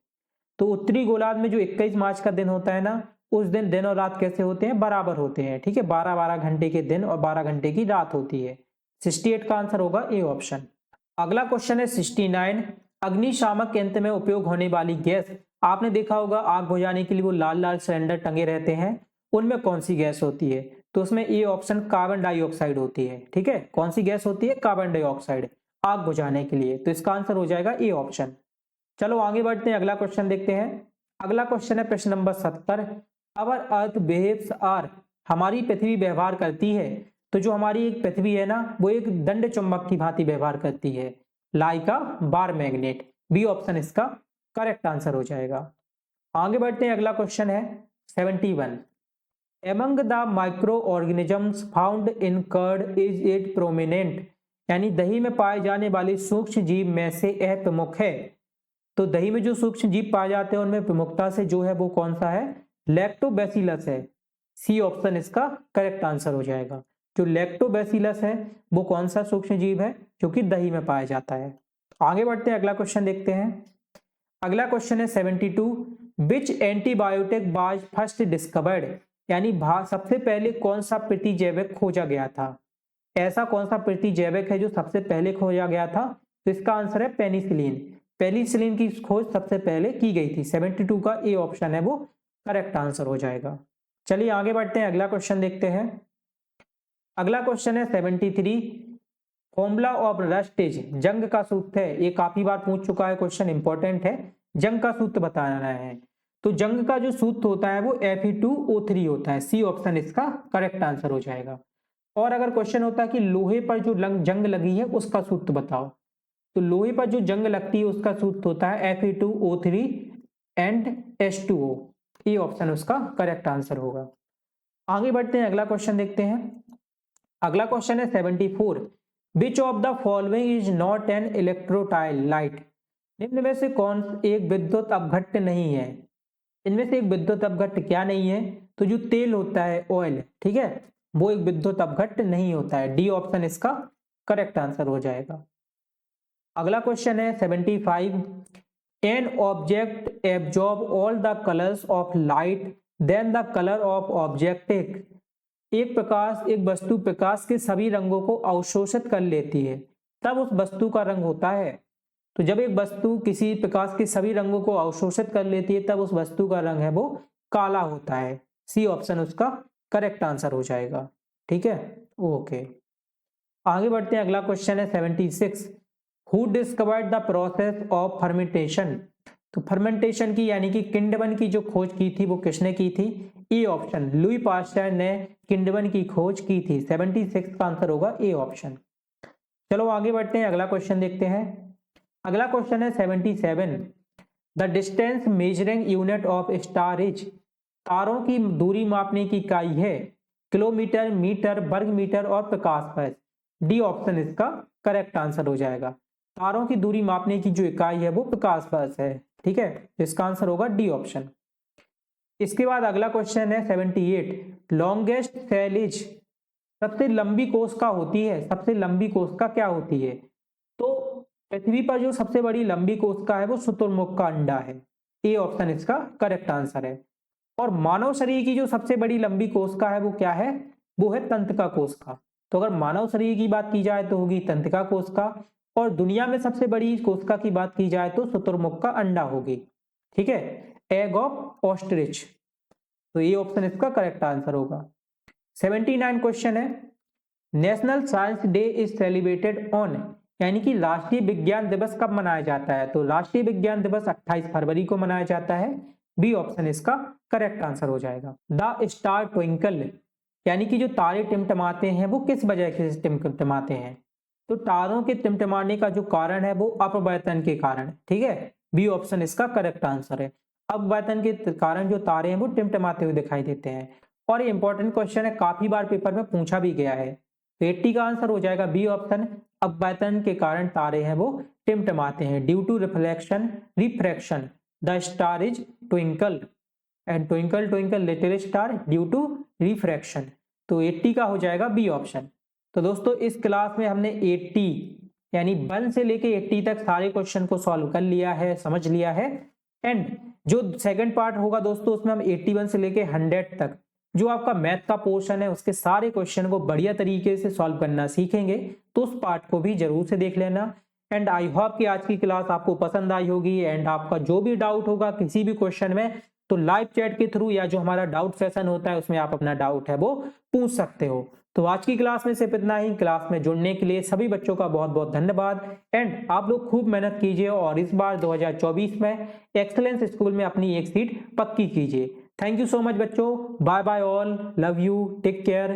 तो उत्तरी गोलार्ध में जो 21 मार्च का दिन होता है ना, उस दिन और रात कैसे होते हैं, बराबर होते हैं, ठीक है। 12-12 घंटे के दिन और 12 घंटे की रात होती है। 68 का आंसर होगा ए ऑप्शन। अगला क्वेश्चन है 69, अग्निशामक यंत्र में उपयोग होने वाली गैस। आपने देखा होगा आग बुझाने के लिए वो लाल लाल सिलेंडर टंगे रहते हैं, उनमें कौन सी गैस होती है। तो उसमें ए ऑप्शन कार्बन डाइऑक्साइड होती है, ठीक है। कौन सी गैस होती है, कार्बन डाइऑक्साइड, आग बुझाने के लिए। तो इसका आंसर हो जाएगा ए ऑप्शन। चलो आगे बढ़ते हैं, अगला क्वेश्चन देखते हैं। अगला क्वेश्चन है प्रश्न नंबर 70, अवर अर्थ बिहेव्स आर। हमारी पृथ्वी व्यवहार करती है। तो जो हमारी एक पृथ्वी है ना, वो एक दंड चुंबक की भांति व्यवहार करती है, like a bar magnet. B option इसका करेक्ट आंसर हो जाएगा। आगे बढ़ते हैं, अगला क्वेश्चन है 71, among the micro organisms found in curd is it prominent. यानी दही में पाए जाने वाले सूक्ष्म जीव में से यह प्रमुख है। तो दही में जो सूक्ष्म जीव पाए जाते हैं उनमें प्रमुखता से जो है वो कौन सा है, लैक्टोबैसिलस है। सी ऑप्शन इसका करेक्ट आंसर हो जाएगा। जो लैक्टोबैसिलस है वो कौन सा सूक्ष्म जीव है, जो कि दही में पाया जाता है। आगे बढ़ते हैं, अगला क्वेश्चन देखते हैं। अगला क्वेश्चन है 72, विच एंटीबायोटिक वाज फर्स्ट डिस्कवर्ड। यानी सबसे पहले कौन सा प्रतिजैविक खोजा गया था। ऐसा कौन सा प्रतिजैविक है जो सबसे पहले खोजा गया था। तो इसका आंसर है पेनिसिलिन। पेनिसिलिन की खोज सबसे पहले की गई थी। 72 का ए ऑप्शन है वो करेक्ट आंसर हो जाएगा। चलिए आगे बढ़ते हैं, अगला क्वेश्चन देखते हैं। अगला क्वेश्चन है 73, फॉर्मूला ऑफ रस्टेज। जंग का सूत्र है, ये काफी बार पूछ चुका है क्वेश्चन, इंपॉर्टेंट है। जंग का सूत्र बताना है। तो जंग का जो सूत्र होता है वो Fe2O3 होता है। सी ऑप्शन इसका करेक्ट आंसर हो जाएगा। और अगर क्वेश्चन होता है कि लोहे पर जो जंग लगी है उसका सूत्र बताओ, तो लोहे पर जो जंग लगती है उसका सूत्र होता है Fe2O3 एंड H2O। ये ऑप्शन उसका करेक्ट आंसर होगा। आगे बढ़ते हैं, अगला क्वेश्चन देखते हैं। अगला क्वेश्चन है 74, which of the following is not an electrolyte. निम्न में से कौन एक विद्युत अपघट्ट नहीं है। इनमें से एक विद्युत अपघट्ट क्या नहीं है। तो जो तेल होता है, ऑयल, ठीक है, वो एक विद्युत अपघट्ट नहीं होता है। डी ऑप्शन इसका करेक्ट आंसर हो जाएगा। अगला क्वेश्चन है 75, an object absorb all the colours of light then the colour of object एक वस्तु प्रकाश के सभी रंगों को अवशोषित कर लेती है, तब उस वस्तु का रंग होता है। तो जब एक वस्तु किसी प्रकाश के सभी रंगों को अवशोषित कर लेती है, तब उस वस्तु का रंग है वो काला होता है। सी ऑप्शन उसका करेक्ट आंसर हो जाएगा। ठीक है, ओके। आगे बढ़ते हैं, अगला क्वेश्चन है 76। Who discovered the process of fermentation? तो फर्मेंटेशन की यानी कि किण्वन की जो खोज की थी वो किसने की थी? ए ऑप्शन, लुई पास्चर ने किण्वन की खोज की थी। 76 का आंसर होगा ए ऑप्शन। चलो आगे बढ़ते हैं, अगला क्वेश्चन देखते हैं। अगला क्वेश्चन है 77। The distance measuring unit of star is? तारों की दूरी मापने की इकाई है किलोमीटर, मीटर, वर्ग मीटर और प्रकाश वर्ष। डी ऑप्शन इसका करेक्ट आंसर हो जाएगा। तारों की दूरी मापने की जो इकाई है वो प्रकाश वर्ष है। ठीक है, इसका आंसर होगा डी ऑप्शन। इसके बाद अगला क्वेश्चन है 78। Longest cell is? सबसे लंबी कोशिका होती है, सबसे लंबी कोशिका क्या होती है? तो पृथ्वी पर जो सबसे बड़ी लंबी कोशिका है वो शुतुरमुर्ग का अंडा है। ए ऑप्शन इसका करेक्ट आंसर है। और मानव शरीर की जो सबसे बड़ी लंबी कोशिका है वो क्या है? वो है तंत्रिका कोशिका। तो अगर मानव शरीर की बात की जाए तो होगी तंत्रिका कोशिका, और दुनिया में सबसे बड़ी कोशिका की बात की जाए तो शुतुरमुर्ग का अंडा होगी। ठीक है, एग ऑफ ऑस्ट्रिच। तो ये ऑप्शन इसका करेक्ट आंसर होगा। 79 क्वेश्चन है, national science day is celebrated on? यानी कि राष्ट्रीय विज्ञान दिवस कब मनाया जाता है? तो राष्ट्रीय विज्ञान दिवस 28 फरवरी को मनाया जाता है। बी ऑप्शन इसका करेक्ट आंसर हो जाएगा। द स्टार ट्विंकल, यानी कि जो तारे टिमटिमाते हैं वो किस वजह से टिमटिमाते हैं? तो तारों के टिमटिमाने का जो कारण है वो अपवर्तन के कारण। ठीक है, बी ऑप्शन इसका करेक्ट आंसर है। अपवर्तन के कारण जो तारे हैं वो टिमटिमाते हुए दिखाई देते हैं। और ये इंपॉर्टेंट क्वेश्चन है, काफी बार पेपर में पूछा भी गया है। तो 80 का आंसर हो जाएगा बी ऑप्शन। अपवर्तन के कारण तारे हैं वो टिमटिमाते हैं। Due to reflection refraction the star is twinkle and twinkle twinkle little star due to refraction. तो 80 का हो जाएगा बी ऑप्शन। तो दोस्तों इस क्लास में हमने 80 यानी 1 से लेके 80 तक सारे क्वेश्चन को सॉल्व कर लिया है, समझ लिया है। एंड जो सेकंड पार्ट होगा दोस्तों उसमें हम 81 से लेके 100 तक जो आपका मैथ का पोर्शन है उसके सारे क्वेश्चन को बढ़िया तरीके से सॉल्व करना सीखेंगे। तो उस पार्ट को भी जरूर से देख लेना। एंड आई होप कि आज की क्लास आपको पसंद आई होगी। एंड आपका जो भी डाउट होगा किसी भी क्वेश्चन में तो लाइव चैट के थ्रू या जो हमारा डाउट सेशन होता है उसमें आप अपना डाउट है वो पूछ सकते हो। तो आज की क्लास में सिर्फ इतना ही। क्लास में जुड़ने के लिए सभी बच्चों का बहुत बहुत धन्यवाद। एंड आप लोग खूब मेहनत कीजिए और इस बार 2024 में एक्सीलेंस स्कूल में अपनी एक सीट पक्की कीजिए। थैंक यू सो मच बच्चों। Bye bye all, love you, take care.